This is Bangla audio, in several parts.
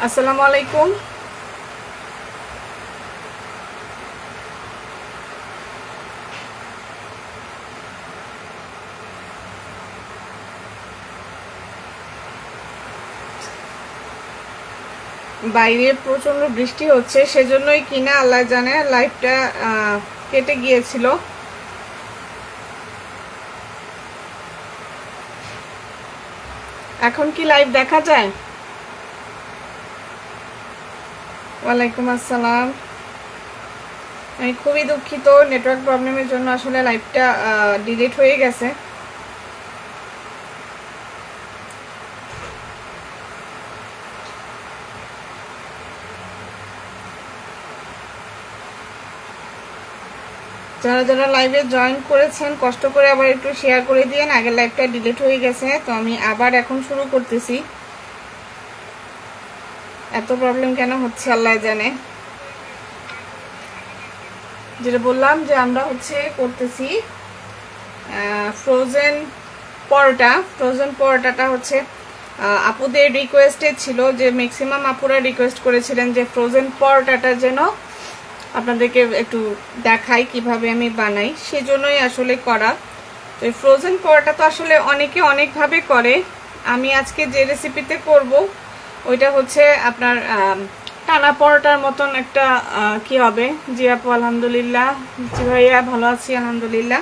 আসসালামু আলাইকুম। বাইরে প্রচন্ড বৃষ্টি হচ্ছে, সেজন্যই কিনা আল্লাহ জানে লাইভটা কেটে গিয়েছিল। এখন কি লাইভ দেখা যায়? ওয়ালাইকুম আসসালাম। আমি খুবই দুঃখিত, নেটওয়ার্ক প্রবলেমের জন্য আসলে লাইভটা ডিলিট হয়ে গেছে। যারা যারা লাইভে জয়েন করেছেন কষ্ট করে আবার একটু শেয়ার করে দিয়েন। আগের লাইভটা ডিলিট হয়ে গেছে, তো আমি আবার এখন শুরু করতেছি। এত প্রবলেম কেন হচ্ছে আল্লাহ জানে। যেটা বললাম যে আমরা করতেছি ফ্রোজেন পরোটা। ফ্রোজেন পরোটাটা আপুদের রিকোয়েস্টে ছিল, যে ম্যাক্সিমাম আপুরা রিকোয়েস্ট করেছিলেন যে ফ্রোজেন পরোটাটা যেন আপনাদেরকে একটু দেখাই কিভাবে আমি বানাই, সেজন্যই আসলে করা। তো এই ফ্রোজেন পরোটা তো আসলে অনেকে অনেকভাবে করে। আমি আজকে যে রেসিপিতে করব ওইটা আপনার টানা পরোটার মতন একটা কি হবে। জি আপু আলহামদুলিল্লাহ। জি ভাইয়া ভালো আছি আলহামদুলিল্লাহ।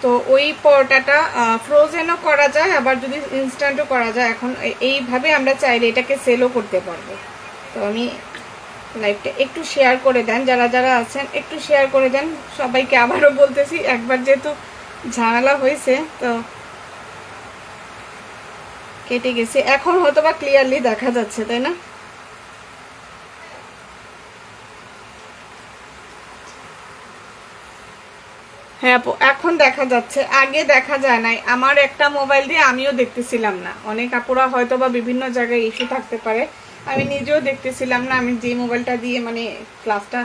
তো ওই পরোটাটা ফ্রোজেনও করা যায়, আবার যদি ইনস্ট্যান্টও করা যায়। এখন এইভাবে আমরা চাইলে এটাকে সেলও করতে পারবো। তো আমি লাইভটা একটু শেয়ার করে দেন, যারা যারা আছেন একটু শেয়ার করে দেন সবাইকে। আবারও বলতেছি, একবার যেহেতু ঝামেলা হয়েছে তো কেটে গেছে, এখন হয়তো বা ক্লিয়ারলি দেখা যাচ্ছে, তাই না? হ্যাঁ আপু, এখন দেখা যাচ্ছে, আগে দেখা যায় নাই। আমার একটা মোবাইল দিয়ে আমিও দেখতেছিলাম না। অনেক আপুরা হয়তো বা বিভিন্ন জায়গায় ইস্যু থাকতে পারে, আমি নিজেও দেখতেছিলাম না। আমি যে মোবাইলটা দিয়ে ক্লাসটা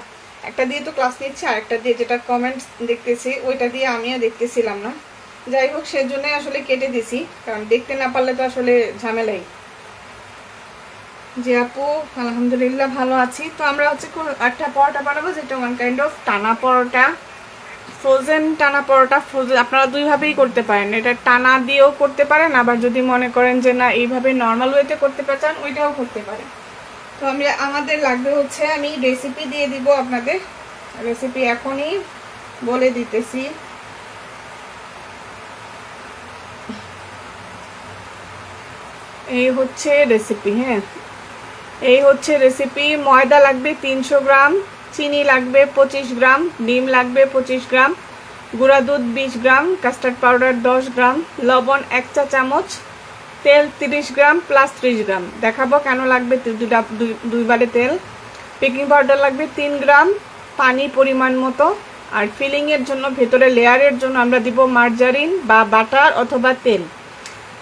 একটা দিয়ে তো ক্লাস নিচ্ছি, আর একটা দিয়ে যেটা কমেন্টস দেখতেছি ওইটা দিয়ে আমিও দেখতেছিলাম না। যাই হোক, সেজন্যই আসলে কেটে দিছি, কারণ দেখতে না পারলে তো আসলে ঝামেলাই। যে আপু আলহামদুলিল্লাহ ভালো আছি। তো আমরা একটা পরোটা বানাবো, যেটা ওয়ান কাইন্ড অফ টানা পরোটা। ফ্রোজেন টানা পরোটা। ফ্রোজেন আপনারা দুইভাবেই করতে পারেন, এটা টানা দিয়েও করতে পারেন, আবার যদি মনে করেন যে না এইভাবে নর্মাল ওয়েতে করতে চান ওইটাও করতে পারেন। তো আমাদের লাগবে আমি রেসিপি দিয়ে দিব আপনাদের। রেসিপি এখনই বলে দিতেছি। এই রেসিপি। হ্যাঁ, এই রেসিপি। ময়দা লাগবে 300 গ্রাম, চিনি লাগবে 25 গ্রাম, ডিম লাগবে 25 গ্রাম, গুঁড়া দুধ 20 গ্রাম, কাস্টার্ড পাউডার 10 গ্রাম, লবণ 1 চা চামচ, তেল 30 গ্রাম প্লাস 30 গ্রাম। দেখাবো কেন লাগবে দুইবারে তেল। বেকিং পাউডার লাগবে 3 গ্রাম, পানি পরিমাণ মতো। আর ফিলিংয়ের জন্য, ভেতরে লেয়ারের জন্য আমরা দিব মার্জারিন বা বাটার অথবা তেল,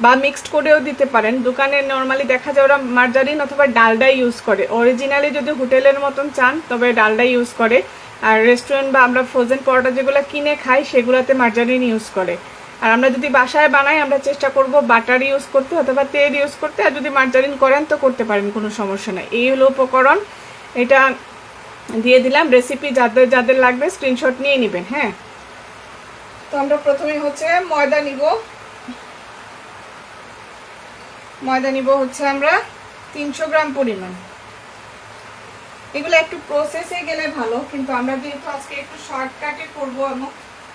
বা মিক্সড করেও দিতে পারেন। দোকানে নর্মালি দেখা যায় ওরা মার্জারিন অথবা ডালডা ইউজ করে। অরিজিনালি যদি হোটেলের মতন চান তবে ডালডা ইউজ করে। আর রেস্টুরেন্ট বা আমরা ফ্রোজেন পরোটা যেগুলো কিনে খাই সেগুলোতে মার্জারিন ইউজ করে। আর আমরা যদি বাসায় বানাই আমরা চেষ্টা করব বাটার ইউজ করতে অথবা তেল ইউজ করতে। আর যদি মার্জারিন করেন তো করতে পারেন, কোনো সমস্যা নেই। এই হলো উপকরণ, এটা দিয়ে দিলাম। রেসিপি যাদের যাদের লাগবে স্ক্রিনশট নিয়ে নেবেন। হ্যাঁ, তো আমরা প্রথমে ময়দা নিব। ময়দা নিব আমরা 300 গ্রাম পরিমাণ। এগুলো একটু প্রসেসে গেলে ভালো, কিন্তু আমরা যেহেতু আজকে একটু শর্টকাটে করবো এবং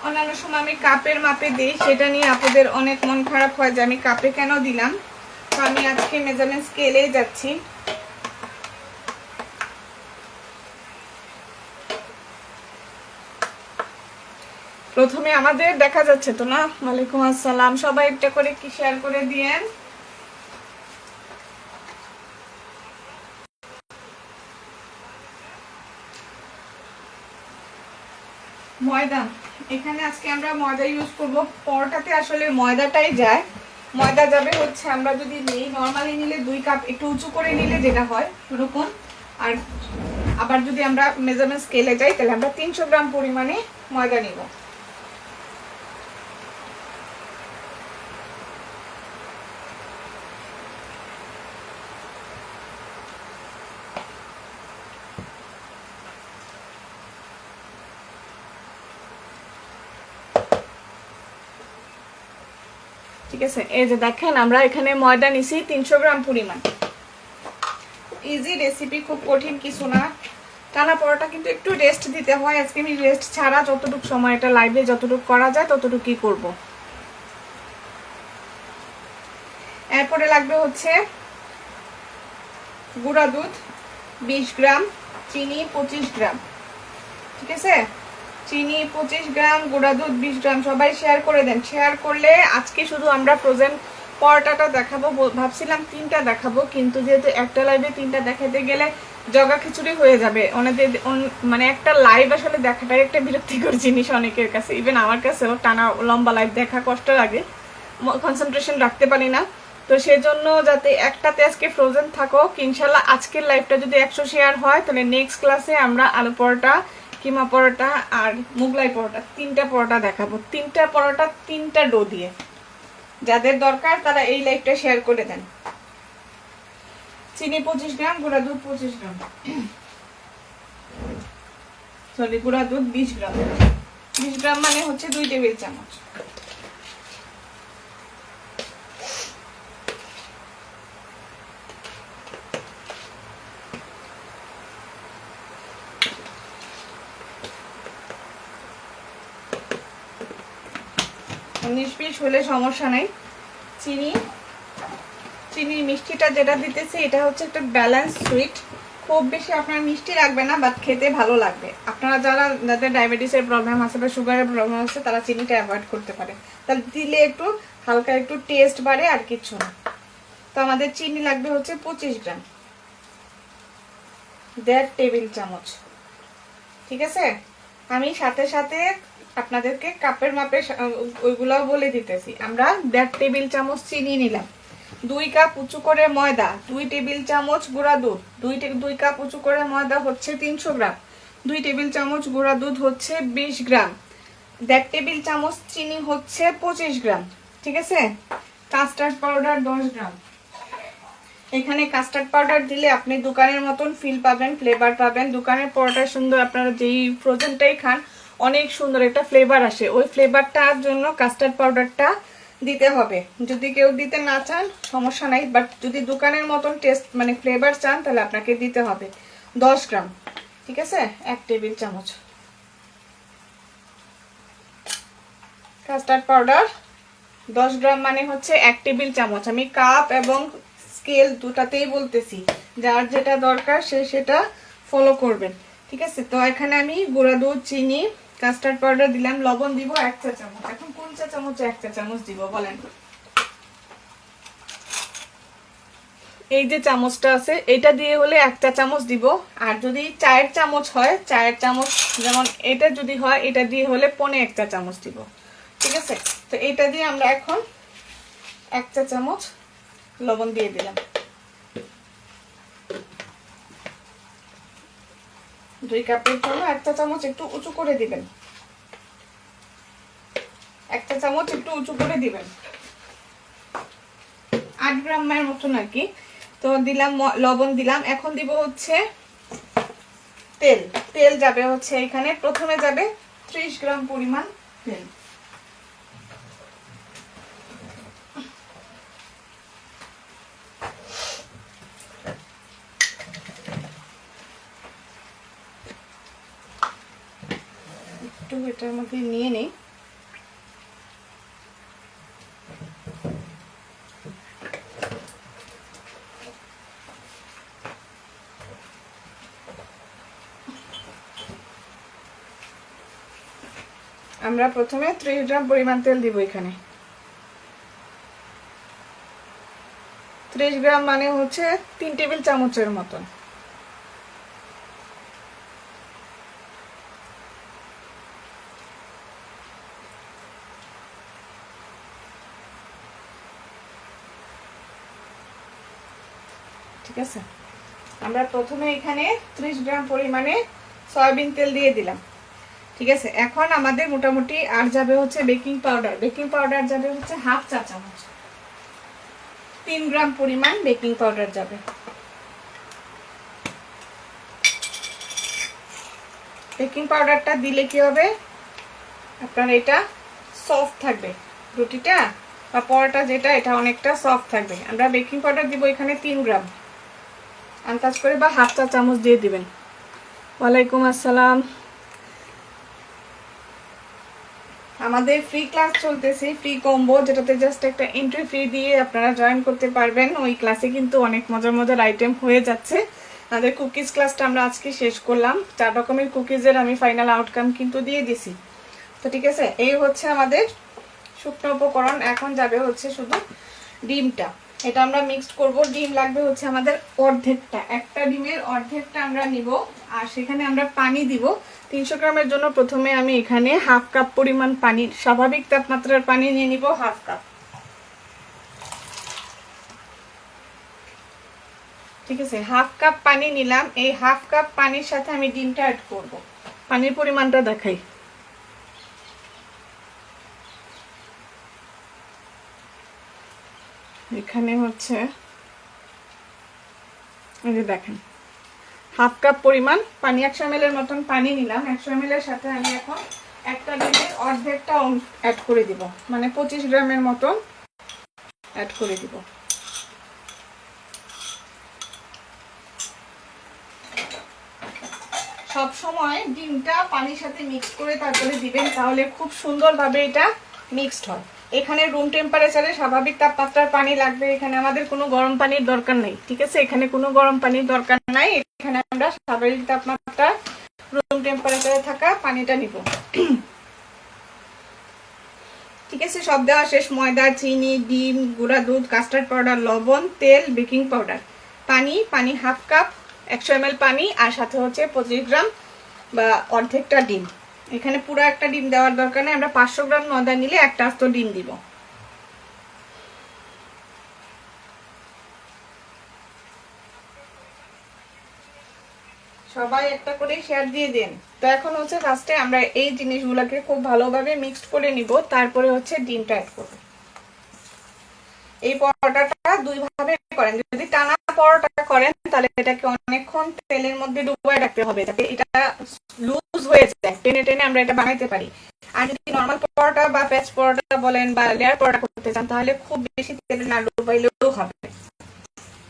অন্যান্য সময় আমি কাপের মাপে দিই, সেটা নিয়ে আপনাদের অনেক মন খারাপ হয় যে আমি কাপে কেন দিলাম। তো আমি আজকে মেজারমেন্ট স্কেলেই যাচ্ছি। প্রথমে আমাদের দেখা যাচ্ছে তো না? ওয়ালাইকুম আসসালাম। সবাই একটা করে কি শেয়ার করে দিয়েন। ময়দা, এখানে আজকে আমরা ময়দা ইউজ করব। পরোটাতে আসলে ময়দাটাই যায়। ময়দা যাবে আমরা যদি নিই নর্মালি নিলে 2 কাপ, একটু উঁচু করে নিলে যেটা হয় ওরকম। আর আবার যদি আমরা মেজারমেন্ট স্কেলে যাই তাহলে আমরা 300 গ্রাম পরিমাণে ময়দা নিব। ঠিক আছে, এই যে দেখেন আমরা এখানে ময়দা নিছি 300 গ্রাম পরিমাণ। ইজি রেসিপি, খুব কঠিন কিছু না। টানা পরোটা কিন্তু একটু রেস্ট দিতে হয়। আজকে আমি রেস্ট ছাড়া যতটুকু সময় এটা লাইভে যতটুকু করা যায় ততটুকুই করব। এরপরে লাগবে হচ্ছে গুঁড়া দুধ 20 গ্রাম, চিনি 25 গ্রাম। ঠিক আছে, চিনি 25 গ্রাম, গুঁড়া দুধ 20 গ্রাম। সবাই শেয়ার করে দেন। শেয়ার করলে আজকে শুধু আমরা ফ্রোজেন পরোটাটা দেখাবো, ভাবছিলাম 3টা দেখাবো, কিন্তু যেহেতু একটা লাইভে 3টা দেখাতে গেলে জগা খিচুড়ি হয়ে যাবে। অনেকে মানে একটা লাইভ আসলে দেখাটাই একটা বিরক্তিকর জিনিস অনেকের কাছে, ইভেন আমার কাছেও। টানা লম্বা লাইভ দেখা কষ্ট লাগে, কনসেন্ট্রেশন রাখতে পারি না। তো সেজন্য যাতে একটাতে আজকে ফ্রোজেন থাকো, ইনশাল্লাহ আজকের লাইভটা যদি 100 শেয়ার হয় তাহলে নেক্সট ক্লাসে আমরা আলু পরোটা, কিমা পরোটা আর মুগলাই পরোটা 3টা পরোটা দেখাবো। 3টা পরোটা 3টা ডো দিয়ে। যাদের দরকার তারা এই লাইভটা শেয়ার করে দেন। চিনি 25 গ্রাম, গুঁড়া দুধ 25 গ্রাম, সরি গুঁড়া দুধ 20 গ্রাম। 20 গ্রাম মানে হচ্ছে 2 টেবিল চামচ। নিষ্পিস হলে সমস্যা নাই। চিনি মিষ্টিটা যেটা দিতেছি এটা হচ্ছে একটা ব্যালেন্স সুইট। খুব বেশি আপনার মিষ্টি লাগবে না, বাট খেতে ভালো লাগবে। আপনারা যাদের ডায়াবেটিসের প্রবলেম আছে বা সুগারের প্রবলেম আছে তারা চিনিটা অ্যাভয়েড করতে পারে। তাহলে দিলে একটু হালকা একটু টেস্ট বাড়ে, আর কিছু না। তো আমাদের চিনি লাগবে হচ্ছে 25 গ্রাম, 1.5 টেবিল চামচ। ঠিক আছে, আমি সাথে সাথে আপনাদেরকে কাপের মাপে ওইগুলাও বলে দিতেছি। আমরা 1.5 টেবিল চামচ চিনি নিলাম, 2 কাপ উঁচু করে ময়দা, 2 টেবিল চামচ গুঁড়া দুধ, 2 কাপ উঁচু করে ময়দা হচ্ছে 300 গ্রাম, 2 টেবিল চামচ গুঁড়া দুধ হচ্ছে 20 গ্রাম, 1.5 টেবিল চামচ চিনি হচ্ছে 25 গ্রাম। ঠিক আছে, কাস্টার্ড পাউডার 10 গ্রাম। এখানে কাস্টার্ড পাউডার দিলে আপনি দোকানের মতন ফিল পাবেন, ফ্লেভার পাবেন। দোকানের পরোটা সুন্দর, আপনারা যেই ফ্রোজেনটাই খান অনেক সুন্দর একটা ফ্লেভার আসে। ওই ফ্লেভারটার জন্য কাস্টার্ড পাউডারটা দিতে হবে। যদি কেউ দিতে না চান সমস্যা নাই, বাট যদি দোকানের মতন টেস্ট মানে ফ্লেভার চান তাহলে আপনাকে দিতে হবে 10 গ্রাম। ঠিক আছে, 1 টেবিল চামচ কাস্টার্ড পাউডার 10 গ্রাম মানে হচ্ছে 1 টেবিল চামচ। আমি কাপ এবং স্কেল দুটাতেই বলতেছি, যার যেটা দরকার সে সেটা ফলো করবেন। ঠিক আছে, তো এখানে আমি গুঁড়া দুধ, চিনি, কাস্টার্ড পাউডার দিলাম, লবণ দিব 1 চা চামচ। এখন কোন চা চামচ 1 চা চামচ দিব বলেন? এই যে চামচটা আছে এটা দিয়ে হলে 1 চা চামচ দিব। আর যদি চায়ের চামচ হয়, চায়ের চামচ যেমন এটা যদি হয় এটা দিয়ে হলে 1.25 চা চামচ দিব। ঠিক আছে, তো এটা দিয়ে আমরা এখন 1 চা চামচ লবণ দিয়ে দিলাম। 2 কাপের জন্য 1 চা চামচ একটু উঁচু করে দিবেন, 1 চা চামচ একটু উঁচু করে দিবেন, 8 গ্রামের মতন আর কি। তো দিলাম, লবণ দিলাম। এখন দিব হচ্ছে তেল। তেল যাবে হচ্ছে এখানে প্রথমে যাবে 30 গ্রাম পরিমাণ তেল। একটু এটার মধ্যে নিয়ে নেই। আমরা প্রথমে 30 গ্রাম পরিমাণ তেল দিব এখানে। 30 গ্রাম মানে হচ্ছে 3 টেবিল চামচের মতন। ঠিক আছে, আমরা প্রথমে এখানে 30 গ্রাম পরিমাণে সয়াবিন তেল দিয়ে দিলাম। ঠিক আছে, এখন আমাদের মোটামুটি আর যাবে হচ্ছে বেকিং পাউডার। বেকিং পাউডার যাবে হচ্ছে 1/2 চা চামচ, 3 গ্রাম পরিমাণ বেকিং পাউডার যাবে। বেকিং পাউডারটা দিলে কি হবে, আপনার এটা সফট থাকবে, রুটিটা বা পরোটা যেটা, এটা অনেকটা সফট থাকবে। আমরা বেকিং পাউডার দিব এখানে 3 গ্রাম আন্দাজ করে, বা হাফ চা চামচ দিয়ে দিবেন। ওয়ালাইকুম আসসালাম। আমাদের ফ্রি ক্লাস চলতেছে, ফ্রি কম্বো, যেটাতে জাস্ট একটা এন্ট্রি ফি দিয়ে আপনারা জয়েন করতে পারবেন। ওই ক্লাসে কিন্তু অনেক মজার মজার আইটেম হয়ে যাচ্ছে। আমাদের কুকিজ ক্লাসটা আমরা আজকে শেষ করলাম। 4 রকমের কুকিজের আমি ফাইনাল আউটকাম কিন্তু দিয়ে দিছি। তো ঠিক আছে, এই হচ্ছে আমাদের শুকনো উপকরণ। এখন যাবে হচ্ছে শুধু ডিমটা, এটা আমরা মিক্সড করব। ডিম লাগবে হচ্ছে আমাদের অর্ধেকটা, একটা ডিমের অর্ধেকটা আমরা নিব। আর সেখানে আমরা পানি দিব 300 গ্রামের জন্য। প্রথমে আমি এখানে হাফ কাপ পরিমাণ পানি, স্বাভাবিক তাপমাত্রার পানি নিয়ে নিব, হাফ কাপ। ঠিক আছে, হাফ কাপ পানি নিলাম। এই হাফ কাপ পানির সাথে আমি ডিমটা অ্যাড করব। পানির পরিমাণটা দেখাই। এখানে হচ্ছে এই যে দেখেন, হাফ কাপ পরিমাণ পানি, 100 ml এর মতন পানি নিলাম। 100 ml এর সাথে আমি এখন একটা ডিমের অর্ধেকটা অ্যাড করে দিব, মানে 25 গ্রামের মতন অ্যাড করে দিব। সব সময় ডিমটা পানির সাথে মিক্স করে তারপরে দিবেন, তাহলে খুব সুন্দরভাবে এটা মিক্সড হয়। এখানে রুম টেম্পারেচারে স্বাভাবিক তাপমাত্রার পানি লাগবে, এখানে আমাদের কোনো গরম পানির দরকার নেই। ঠিক আছে, এখানে কোনো গরম পানির দরকার নাই, এখানে আমরা স্বাভাবিক তাপমাত্রা রুম টেম্পারেচারে থাকা পানিটা নিব। ঠিক আছে, সব দেওয়া শেষ। ময়দা, চিনি, ডিম, গুঁড়া দুধ, কাস্টার্ড পাউডার, লবণ, তেল, বেকিং পাউডার, পানি হাফ কাপ, 100 ml পানি, আর সাথে হচ্ছে 25 গ্রাম বা অর্ধেকটা ডিম। এখানে পুরো একটা ডিম দেওয়ার দরকার নেই, আমরা 500 গ্রাম ময়দা নিলে একটা আস্ত ডিম দিব। সবাই একটা করে শেয়ার দিয়ে দেন। তো এখন হচ্ছে ফার্স্টে আমরা এই জিনিসগুলোকে খুব ভালোভাবে মিক্সড করে নিব, তারপরে হচ্ছে ডিমটা অ্যাড করব। এই পরোটাটা দুই ভাবে করেন। যদি টানা পরোটা করেন তাহলে এটাকে অনেকক্ষণ তেলের মধ্যে ডুবিয়ে রাখতে হবে, যাতে এটা লুজ হয়ে যায়, টেনে টেনে আমরা এটা বানাইতে পারি। আর যদি নরমাল পরোটা বা প্যাচ পরোটা বলেন বা লেয়ার পরোটা করতে চান, তাহলে খুব বেশি তেলে না ডুবাইলেও হবে।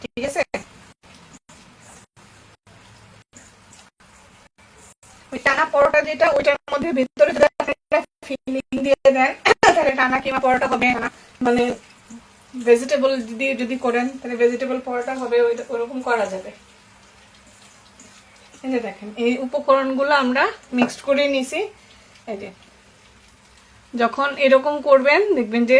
ঠিক আছে, ওই টানা পরোটা যেটা, ওইটার মধ্যে ভিতরে যদি আপনারা ফিলিং দিয়ে দেন তাহলে টানা কিমা পরোটা হবে না। মানে ভেজিটেবল দিয়ে যদি করেন তাহলে ভেজিটেবল পরোটা হবে, ওরকম করা যাবে। এই যে দেখেন, এই উপকরণগুলো আমরা মিক্সড করে নিছি। এই যে যখন এরকম করবেন দেখবেন যে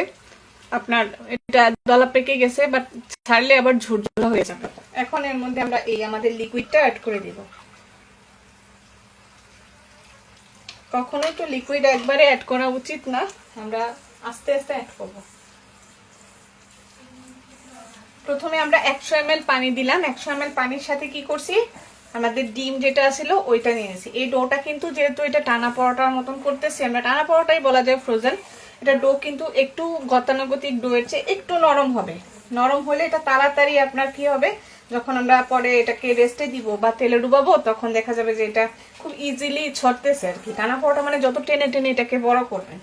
আপনার এটা দলা পেকে গেছে, বাট ছাড়লে আবার ঝুরঝুরা হয়ে যাবে। এখন এর মধ্যে আমরা এই আমাদের লিকুইডটা অ্যাড করে দিব। কখনোই তো লিকুইড একবারে অ্যাড করা উচিত না, আমরা আস্তে আস্তে অ্যাড করব। প্রথমে আমরা 100 ml পানি দিলাম। 100 ml পানির সাথে কি করছি, আমাদের ডিম যেটা ছিল ওইটা নিয়েছি। এই ডোটা কিন্তু যেহেতু এটা টানা পরোটার মতন করতেছি, আমরা টানা পরোটাই বলা যায় ফ্রোজেন, এটা ডো কিন্তু একটু গতানুগতিক ডো এর চেয়ে একটু নরম হবে। নরম হলে এটা তাড়াতাড়ি আপনার কি হবে, যখন আমরা পরে এটাকে রেস্টে দিব বা তেলে ডুবাবো, তখন দেখা যাবে যে এটা খুব ইজিলি ছড়তেছে আর কি। টানা পরোটা মানে যত টেনে টেনে এটাকে বড় করবেন।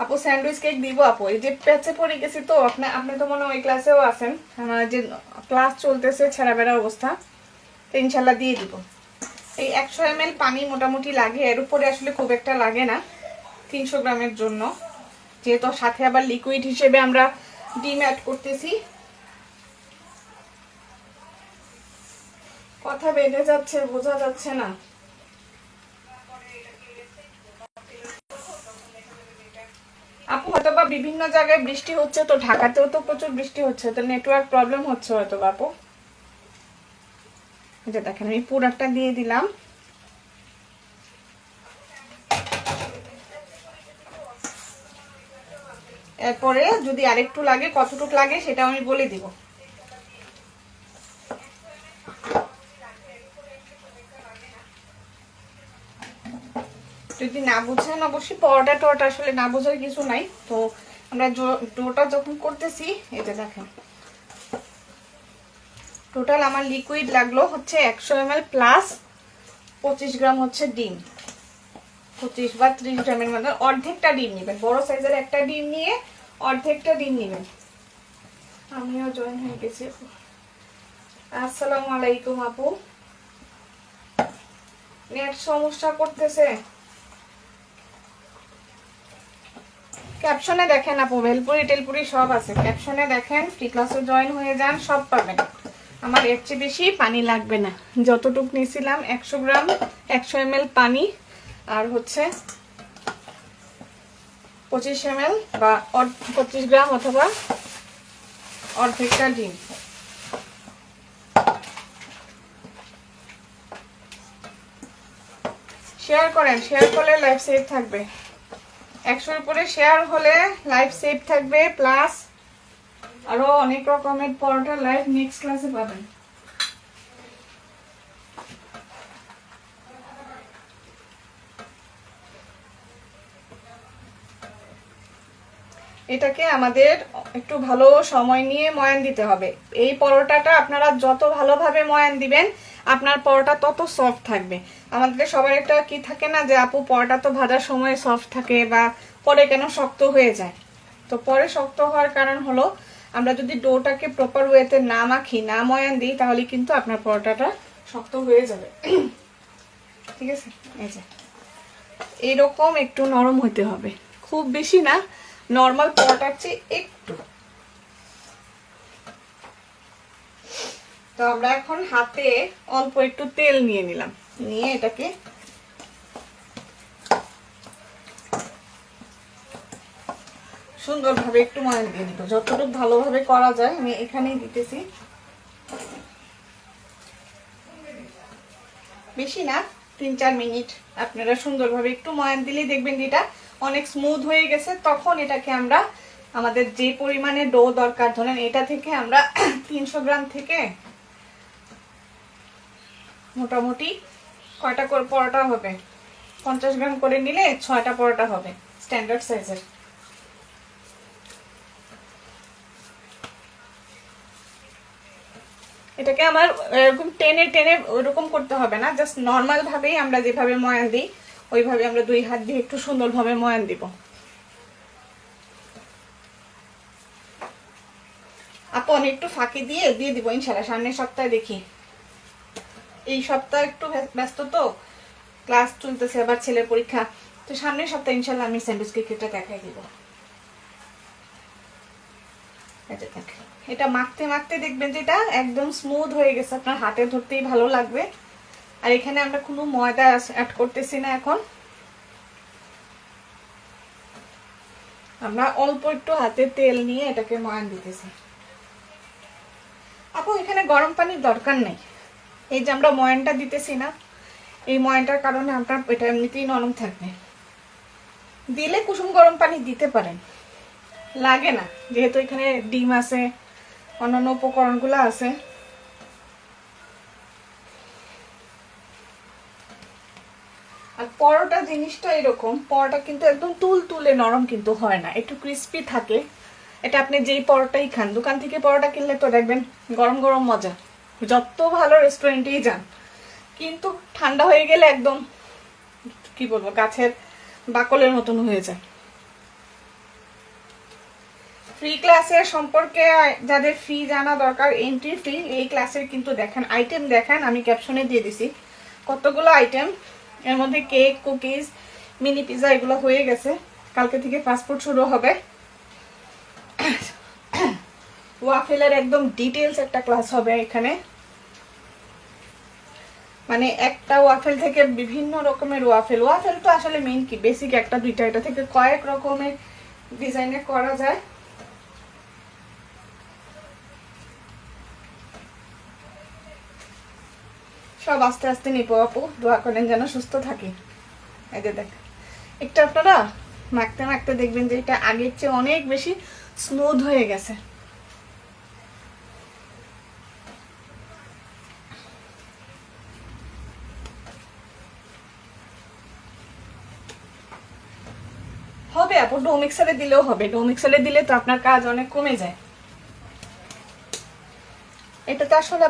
আপু স্যান্ডউইচ কেক দিব আপু, এই যে প্যাচে পড়ে গেছি তো। আপনি তো মনে হয় ওই ক্লাসেও আছেন, আমার যে ক্লাস চলতেছে ছেঁড়া বেড়া অবস্থা, তো ইনশাল্লাহ দিয়ে দিব। এই 100 ml পানি মোটামুটি লাগে, এর উপরে আসলে খুব একটা লাগে না 300 গ্রামের জন্য, যেহেতু সাথে আবার লিকুইড হিসেবে আমরা ডিম অ্যাড করতেছি। কথা বেড়ে যাচ্ছে, বোঝা যাচ্ছে না। আপু হয়তো বা বিভিন্ন জায়গায় বৃষ্টি হচ্ছে, তো ঢাকাতেও তো প্রচুর বৃষ্টি হচ্ছে, তো নেটওয়ার্ক প্রবলেম হচ্ছে হয়তো আপু। যে দেখেন আমি পুরাটা দিয়ে দিলাম। এরপরে যদি আরেকটু লাগে, কতটুকু লাগে সেটা আমি বলে দিব। যদি না বুঝেন অবশ্যই, পরোটা টরটা আসলে না বোঝার কিছু নাই। তো আমরা ডোটা যখন করতেছি, এই যে দেখেন টোটাল আমার লিকুইড লাগলো হচ্ছে 100 ml প্লাস 25 গ্রাম হচ্ছে ডিম, 25 বা 30 গ্রামের মধ্যে অর্ধেকটা ডিম নেবেন। বড় সাইজের একটা ডিম নিয়ে অর্ধেকটা ডিম নেবেন। আমিও জয়েন হয়ে গেছি। আসসালামু আলাইকুম আপু। নেট সমস্যা করতেছে। ক্যাপশনে দেখেন আপু, ভেলপুরি টেলপুরি সব আছে, ক্যাপশনে দেখেন, ফ্রি ক্লাসে জয়েন হয়ে যান, সব পাবেন। আমার এর চেয়ে বেশি পানি লাগবে না। যতটুক নিয়েছিলাম 100 গ্রাম 100 ml পানি, আর হচ্ছে 25 ml বা 25 গ্রাম অথবা অর্ধেকটা ডিম। শেয়ার করেন, শেয়ার করলে লাইফ সেভ থাকবে। 100-এর উপরে শেয়ার হলে লাইফ সেভ থাকবে, প্লাস আরো অনেক রকমের পরোটা লাইভ নেক্সট ক্লাসে পাবেন। এটাকে আমাদের একটু ভালো সময় নিয়ে ময়ান দিতে হবে। এই পরোটাটা আপনারা যত ভালোভাবে ময়ান দিবেন আপনার পরোটা তত সফট থাকবে। আমাদের সবার একটা কি থাকে না যে আপু পরোটা তো ভাজার সময় সফট থাকে, বা পরে কেন শক্ত হয়ে যায়। তো পরে শক্ত হওয়ার কারণ হলো আমরা যদি ডোটাকে প্রপার ওয়েতে না মাখি, না ময়ান দিই, তাহলে কিন্তু আপনার পরোটাটা শক্ত হয়ে যাবে। ঠিক আছে, এই যে এইরকম একটু নরম হতে হবে, খুব বেশি না, নর্মাল পরোটার চেয়ে একটু। তো আমরা এখন হাতে অল্প একটু তেল নিয়ে নিলাম, নিয়ে এটাকে সুন্দরভাবে একটু ময়ান দিয়ে দিব। যতটুকু ভালোভাবে করা যায় আমি এখানেই দিতেছি, বেশি না, 3-4 মিনিট আপনারা সুন্দরভাবে একটু ময়ান দিলেই দেখবেন এটা অনেক স্মুথ হয়ে গেছে। তখন এটাকে আমরা আমাদের যে পরিমাণে ডো দরকার, ধরেন এটা থেকে আমরা 300 গ্রাম থেকে মোটামুটি কয়টা করে পরোটা হবে, 50 গ্রাম করে নিলে 6টা পরোটা হবে স্ট্যান্ডার্ড সাইজের। এটাকে আমার এরকম টেনে টেনে ওরকম করতে হবে না, জাস্ট নর্মাল ভাবেই আমরা যেভাবে ময়ান দিই ওইভাবে আমরা 2 হাত দিয়ে একটু সুন্দরভাবে ময়ান দিব। আপু আমি একটু ফাঁকি দিয়ে দিয়ে দিব ইনশাল্লাহ, সামনের সপ্তাহে দেখি। এই সপ্তাহে একটু ব্যস্ত তো, ক্লাস চলতেছে, আবার ছেলের পরীক্ষা, তো সামনের সপ্তাহে ইনশাল্লাহ আমি স্যান্ডউইচ কেকটা দেখাই দিব। এটা মাখতে মাখতে দেখবেন যে এটা একদম স্মুথ হয়ে গেছে, আপনার হাতে ধরতেই ভালো লাগবে। আর এখানে আমরা কোনো ময়দা অ্যাড করতেছি না, এখন আমরা অল্প একটু হাতে তেল নিয়ে এটাকে ময়ান দিতেছি। আপু এখানে গরম পানির দরকার নেই, এই যে আমরা ময়ানটা দিতেছি না, এই ময়ানটার কারণে আপনার এটা এমনিতেই নরম থাকবে। দিলে কুসুম গরম পানি দিতে পারেন, লাগে না, যেহেতু এখানে ডিম আছে, অন্যান্য উপকরণগুলো আছে। আর পরোটা জিনিসটা এরকম, পরোটা কিন্তু একদম তুলতুলে নরম কিন্তু হয় না, একটু ক্রিস্পি থাকে। এটা আপনি যেই পরোটাই খান, দোকান থেকে পরোটা কিনলে তো দেখবেন গরম গরম মজা, যত ভালো রেস্টুরেন্টেই যান, কিন্তু ঠান্ডা হয়ে গেলে একদম কি বলবো গাছের বাকলের মতন হয়ে যায়। ফ্রি ক্লাসের সম্পর্কে যাদের ফি জানা দরকার, এন্ট্রি ফি, এই ক্লাসের কিন্তু দেখেন আইটেম দেখেন, আমি ক্যাপশনে দিয়ে দিছি কতগুলো আইটেম। এর মধ্যে কেক, কুকিজ, মিনি পিজা এগুলো হয়ে গেছে, কালকে থেকে ফাস্টফুড শুরু হবে। ওয়াফেলের একদম ডিটেলস একটা ক্লাস হবে এখানে, মানে একটা ওয়াফেল থেকে বিভিন্ন রকমের ওয়াফেল। ওয়াফেল তো আসলে মেইন কি, বেসিক একটা দুইটা, এটা থেকে কয়েক রকমের ডিজাইনে করা যায়। সব আস্তে আস্তে নিবো আপু, দোয়া করেন যেন সুস্থ থাকি। এই যে দেখ, একটু আপনারা মাখতে মাখতে দেখবেন যে এটা আগের চেয়ে অনেক বেশি স্মুথ হয়ে গেছে। হবে আপু, ডো মিক্সারে দিলেও হবে, ডো মিক্সারে দিলে তো আপনার কাজ অনেক কমে যায়। এটা তো আসলে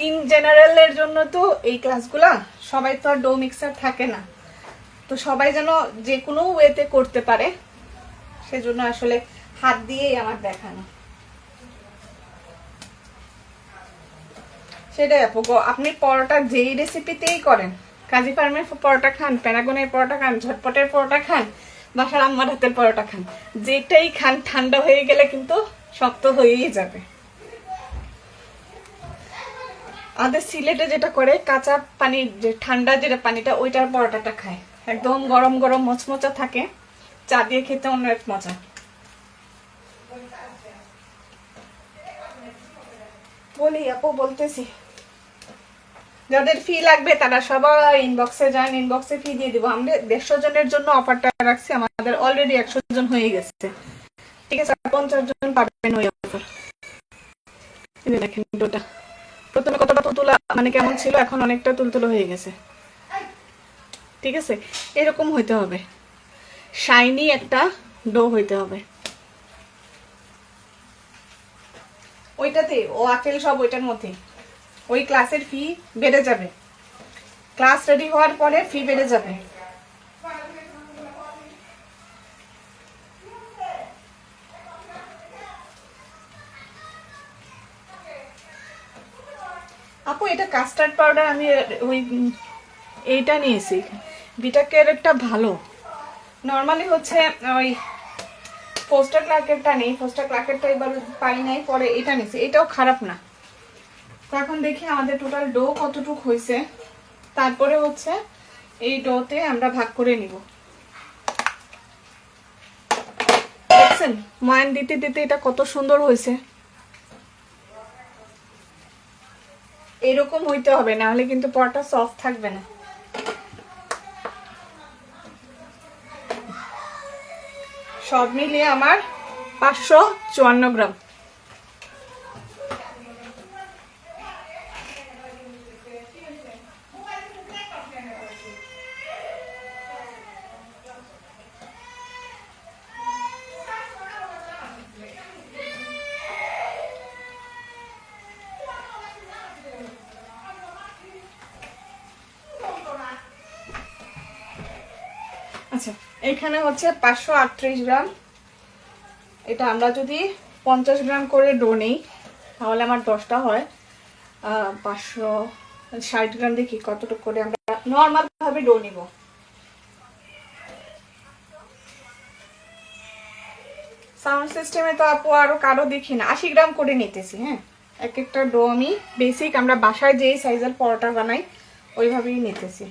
ইন জেনারেলের জন্য তো এই ক্লাসগুলা, সবাই তো আর ডো মিক্সার থাকে না, তো সবাই যেন যে কোনো ওয়েতে করতে পারে সেজন্য আসলে হাত দিয়েই আমার দেখানো। সেটাই আপু, আপনি পরোটা যেই রেসিপিতেই করেন, কাজী ফার্মের পরোটা খান, প্যারাগনের পরোটা খান, ঝটপটের পরোটা খান, বাসার আম্মার হাতের পরোটা খান, যেটাই খান ঠান্ডা হয়ে গেলে কিন্তু শক্ত হয়েই যাবে। আমাদের সিলেটে যেটা করে, কাঁচা পানি, যে ঠান্ডা যেটা পানিটা, ওইটার পরোটাটা খায়, একদম গরম গরম মচমচা থাকে, চা দিয়ে খেতে অন্য এক মজা। বলি আপু, বলতেছি যাদের ফি লাগবে তারা সবাই ইনবক্সে যান, ইনবক্সে ফি দিয়ে দিব। আমরা 150 জনের জন্য অফারটা রাখছি, আমাদের অলরেডি 100 জন হয়ে গেছে, ঠিক আছে? 50 জন পাবেন ওই অফার। দেখেন ডোটা প্রথমে কতটা তুলতুলা, মানে কেমন ছিল, এখন অনেকটা তুলতুলো হয়ে গেছে, ঠিক আছে? এরকম হইতে হবে, শাইনি একটা ডো হইতে হবে। ওইটাতে ও আপেল সব ওইটার মধ্যে, ওই ক্লাসের ফি বেড়ে যাবে, ক্লাস রেডি হওয়ার পরে ফি বেড়ে যাবে। আপু এটা কাস্টার্ড পাউডার, আমি ওই এইটা নিয়েছি, ভিটাকের একটা ভালো, নর্মালি হচ্ছে ওই পোস্টার ক্লার্কেরটা নেই, পোস্টার ক্লার্কেরটা এবার পাই নাই, পরে এটা নিয়েছি, এটাও খারাপ না। তো এখন দেখি আমাদের টোটাল ডো কতটুক হয়েছে, তারপরে হচ্ছে এই ডোতে আমরা ভাগ করে নিব। দেখছেন ময়ান দিতে দিতে এটা কত সুন্দর হয়েছে। এরকম হইতে হবে, না হলে কিন্তু পরোটা সফট থাকবে না। সব মিলিয়ে আমার 554 গ্রাম। আচ্ছা, এখানে হচ্ছে 538 গ্রাম। এটা আমরা যদি 50 গ্রাম করে ডো নেই তাহলে আমার 10টা হয় 560 গ্রাম। দেখি কতটুকু করে আমরা নর্মাল ভাবে ডো নিব। সাউন্ড সিস্টেমে তো আপু আরো কারো দেখি না, 80 গ্রাম করে নিতেছি। হ্যাঁ, এক একটা ডো আমি বেসিক আমরা বাসায় যেই সাইজের পরোটা বানাই ওইভাবেই নিতেছি।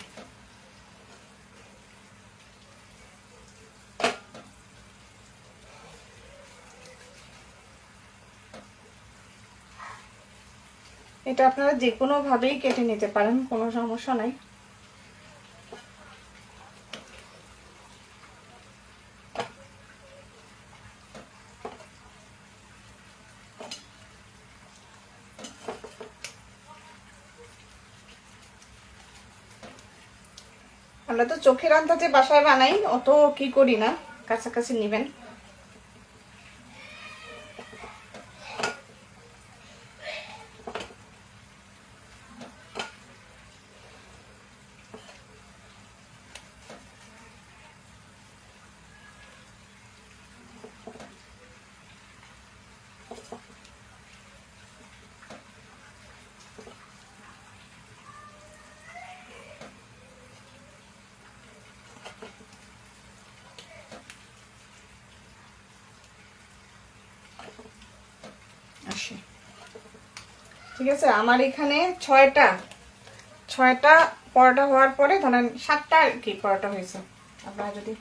এটা আপনারা যে কোনো ভাবেই কেটে নিতে পারেন, কোনো সমস্যা নাই। আমরা তো চোখের আন্দাজে বাসায় বানাই, অত কি করি না, কাছাকাছি নিবেন। ঠিক আছে, আমার এখানে 6টা পরোটা হওয়ার পরে ধরেন 7টা আর কি পরোটা হয়েছে। আপনারা যদি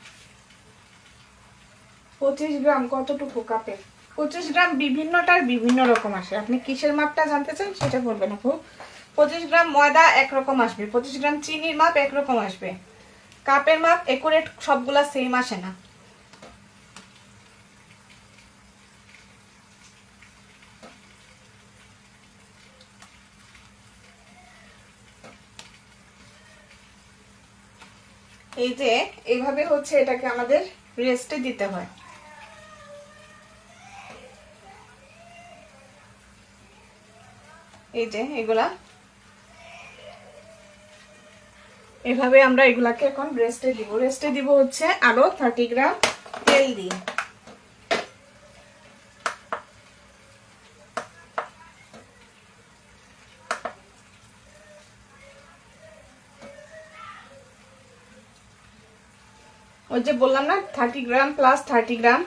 25 গ্রাম কতটুকু কাপে, 25 গ্রাম বিভিন্নটার বিভিন্ন রকম আসে। আপনি কিসের মাপটা জানতে চান সেটা বলবেন আপু। 25 গ্রাম ময়দা একরকম আসবে, 25 গ্রাম চিনির মাপ একরকম আসবে, কাপের মাপ একুরেট সবগুলা সেম আসে না। এই যে এইভাবে হচ্ছে এটাকে আমাদের রেস্টে দিতে হয়। এই যে এগুলা এভাবে আমরা এগুলাকে এখন রেস্টে দিব হচ্ছে আরো 30 গ্রাম তেল দিয়ে। ওই যে বললাম না 30 গ্রাম প্লাস 30 গ্রাম,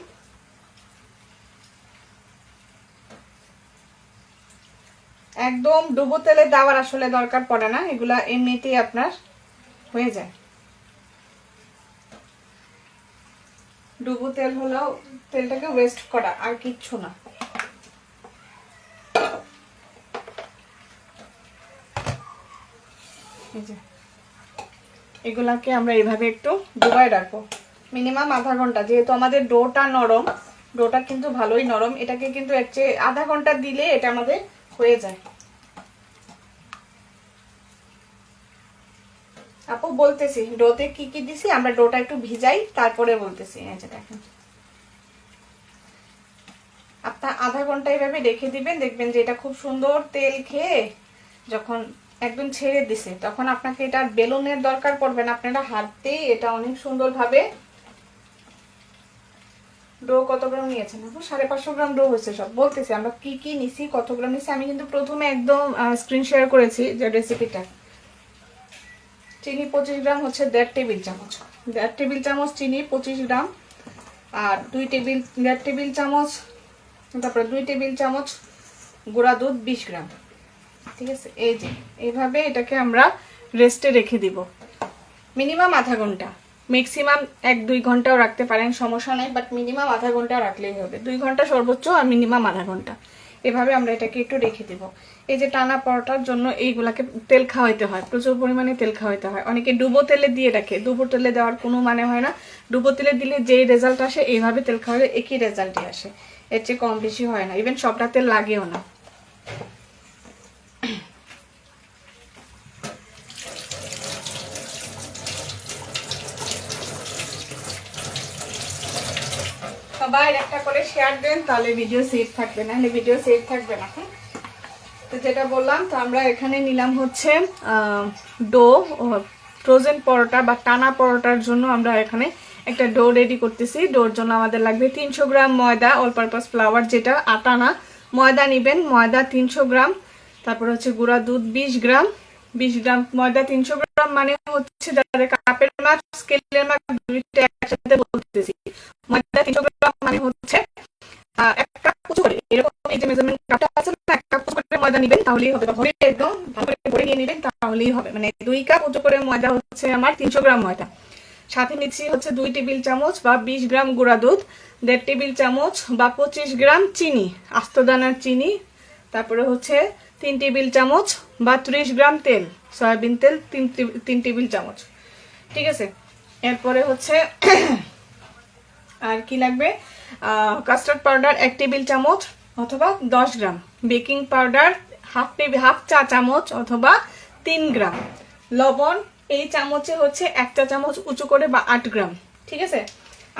একদম ডুবো তেলে দেওয়ার আসলে দরকার পড়ে না, এগুলা এমনিতেই আপনার হয়ে যায়। ডুবো তেল হলো তেলটাকে ওয়েস্ট করা, আর কিচ্ছু না। এই যে এগুলাকে আমরা এইভাবে একটু ডুবাই রাখবো মিনিমাম আধা ঘন্টা। যেহেতু আমাদের ডোটা নরম, ডোটা কিন্তু ভালোই নরম, এটাকে কিন্তু এর চেয়ে আধা ঘন্টা দিলে এটা আমাদের হয়ে যায়। আপু বলতেছি ডোতে কি কি দিছি, আমরা ডোটা একটু ভিজাই তারপরে বলতেছি। এই যে দেখেন, আপনার আধা ঘন্টা এইভাবে রেখে দিবেন, দেখবেন যে এটা খুব সুন্দর তেল খেয়ে যখন একদম ছেড়ে দিছে তখন আপনাকে এটা বেলুনের দরকার পড়বে না, আপনারা হাতেই এটা অনেক সুন্দরভাবে। ডো কত গ্রাম নিয়েছেন আপু? 550 গ্রাম ডো হয়েছে। সব বলতেছি আমরা কি কি নিছি, কত গ্রাম নিছি। আমি কিন্তু প্রথমে একদম স্ক্রিন শেয়ার করেছি যে রেসিপিটা। চিনি 25 গ্রাম হচ্ছে 1.5 টেবিল চামচ, 1.5 টেবিল চামচ চিনি 25 গ্রাম, আর 1.5 টেবিল চামচ, তারপরে 2 টেবিল চামচ গুঁড়া দুধ 20 গ্রাম। ঠিক আছে, এই যে এইভাবে এটাকে আমরা রেস্টে রেখে দিব মিনিমাম আধা ঘন্টা, ম্যাক্সিমাম 1-2 ঘন্টাও রাখতে পারেন, সমস্যা নেই, বাট মিনিমাম আধা ঘন্টা রাখলেই হবে। 2 ঘন্টা সর্বোচ্চ, আর মিনিমাম আধা ঘন্টা। এভাবে আমরা এটাকে একটু রেখে দিব। এই যে টানা পরোটার জন্য এইগুলাকে তেল খাওয়াইতে হয়, প্রচুর পরিমাণে তেল খাওয়াইতে হয়। অনেকে ডুবো তেলে দিয়ে রাখে, ডুবো তেলে দেওয়ার কোনো মানে হয় না। ডুবো তেলে দিলে যেই রেজাল্ট আসে এইভাবে তেল খাওয়ালে একই রেজাল্টই আসে, এর চেয়ে কম বেশি হয় না, ইভেন সবটা তেল লাগেও না। সবাই একটা করে শেয়ার দেন, তাহলে ভিডিও সেভ থাকবে, না হলে ভিডিও সেভ থাকবে না। তো যেটা বললাম, তো আমরা এখানে নিলাম হচ্ছে ডো, ফ্রোজেন পরোটা বা টানা পরোটার জন্য আমরা এখানে একটা ডো রেডি করতেছি। ডোর জন্য আমাদের লাগবে 300 গ্রাম ময়দা, অল পারপাস ফ্লাওয়ার, যেটা আটা না, ময়দা নেবেন। ময়দা 300 গ্রাম, তারপর হচ্ছে গুঁড়া দুধ 20 গ্রাম। 20 গ্রাম ময়দা 300 গ্রাম মানে হচ্ছে যাদের কাপের মাপ স্কেলের মাপ দুইটা একসাথে বলতেছি। ময়দা 300 গ্রাম মানে হচ্ছে 1 কাপ কুচু করে, এরকম এই যে মেজারমেন্ট কাপটা আছে না, 1 কাপ কুচু করে ময়দা নেবেন তাহলেই হবে, ভরে একদম ভালো করে ভরে নিয়ে নেবেন তাহলেই হবে। মানে 2 কাপ কুচু করে ময়দা হচ্ছে আমার 300 গ্রাম ময়দা। সাথে নিচ্ছি হচ্ছে 2 টেবিল চামচ বা 20 গ্রাম গুঁড়া দুধ, 1.5 টেবিল চামচ বা 25 গ্রাম চিনি, আস্ত দানার চিনি, তারপরে হচ্ছে 3 টেবিল চামচ বা 30 গ্রাম তেল, সয়াবিন তেল 3 টেবিল চামচ। ঠিক আছে, এরপরে হচ্ছে আর কি লাগবে, কাস্টার্ড পাউডার 1 টেবিল চামচ অথবা 10 গ্রাম, বেকিং পাউডার হাফ চা চামচ অথবা 3 গ্রাম, লবণ এই চামচে হচ্ছে 1 চা চামচ উঁচু করে বা 8 গ্রাম। ঠিক আছে,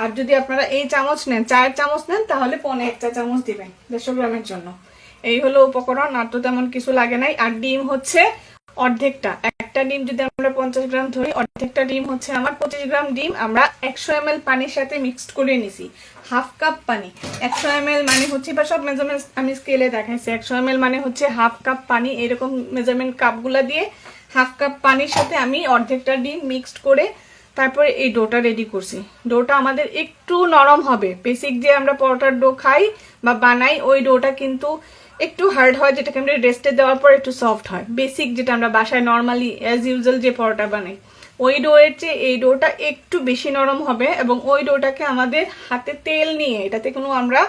আর যদি আপনারা এই চামচ নেন, চায়ের চামচ নেন, তাহলে 1 চা চামচ দিবেন 150 গ্রামের জন্য। এই হলো উপকরণ, আর তো তেমন কিছু লাগে নাই। আর ডিম হচ্ছে অর্ধেকটা, একটা ডিম যদি আমরা 50 গ্রাম ধরি, অর্ধেকটা ডিম হচ্ছে আমার 25 গ্রাম ডিম আমরা 100 ml পানির সাথে মিক্সড করে নিছি। হাফ কাপ পানি, 100 ml মানে হচ্ছে, বা সব মেজারমেন্ট আমি স্কেলে দেখাইছি, 100 ml মানে হচ্ছে হাফ কাপ পানি, এরকম মেজারমেন্ট কাপগুলা দিয়ে হাফ কাপ পানির সাথে আমি অর্ধেকটা ডিম মিক্সড করে তারপরে এই ডোটা রেডি করছি। ডোটা আমাদের একটু নরম হবে, বেসিক যে আমরা পরোটার ডো খাই বা বানাই ওই ডোটা কিন্তু একটু হার্ড হয়, যেটাকে আমরা রেস্টে দেওয়ার পর একটু সফট হয়। বেসিক যেটা আমরা বাসায় নর্মালি অ্যাজ ইউজুয়াল যে পরোটা বানাই, ওই ডোয়ের চেয়ে এই ডোটা একটু বেশি নরম হবে। এবং ওই ডোটাকে আমাদের হাতে তেল নিয়ে, এটাতে কোনো আমরা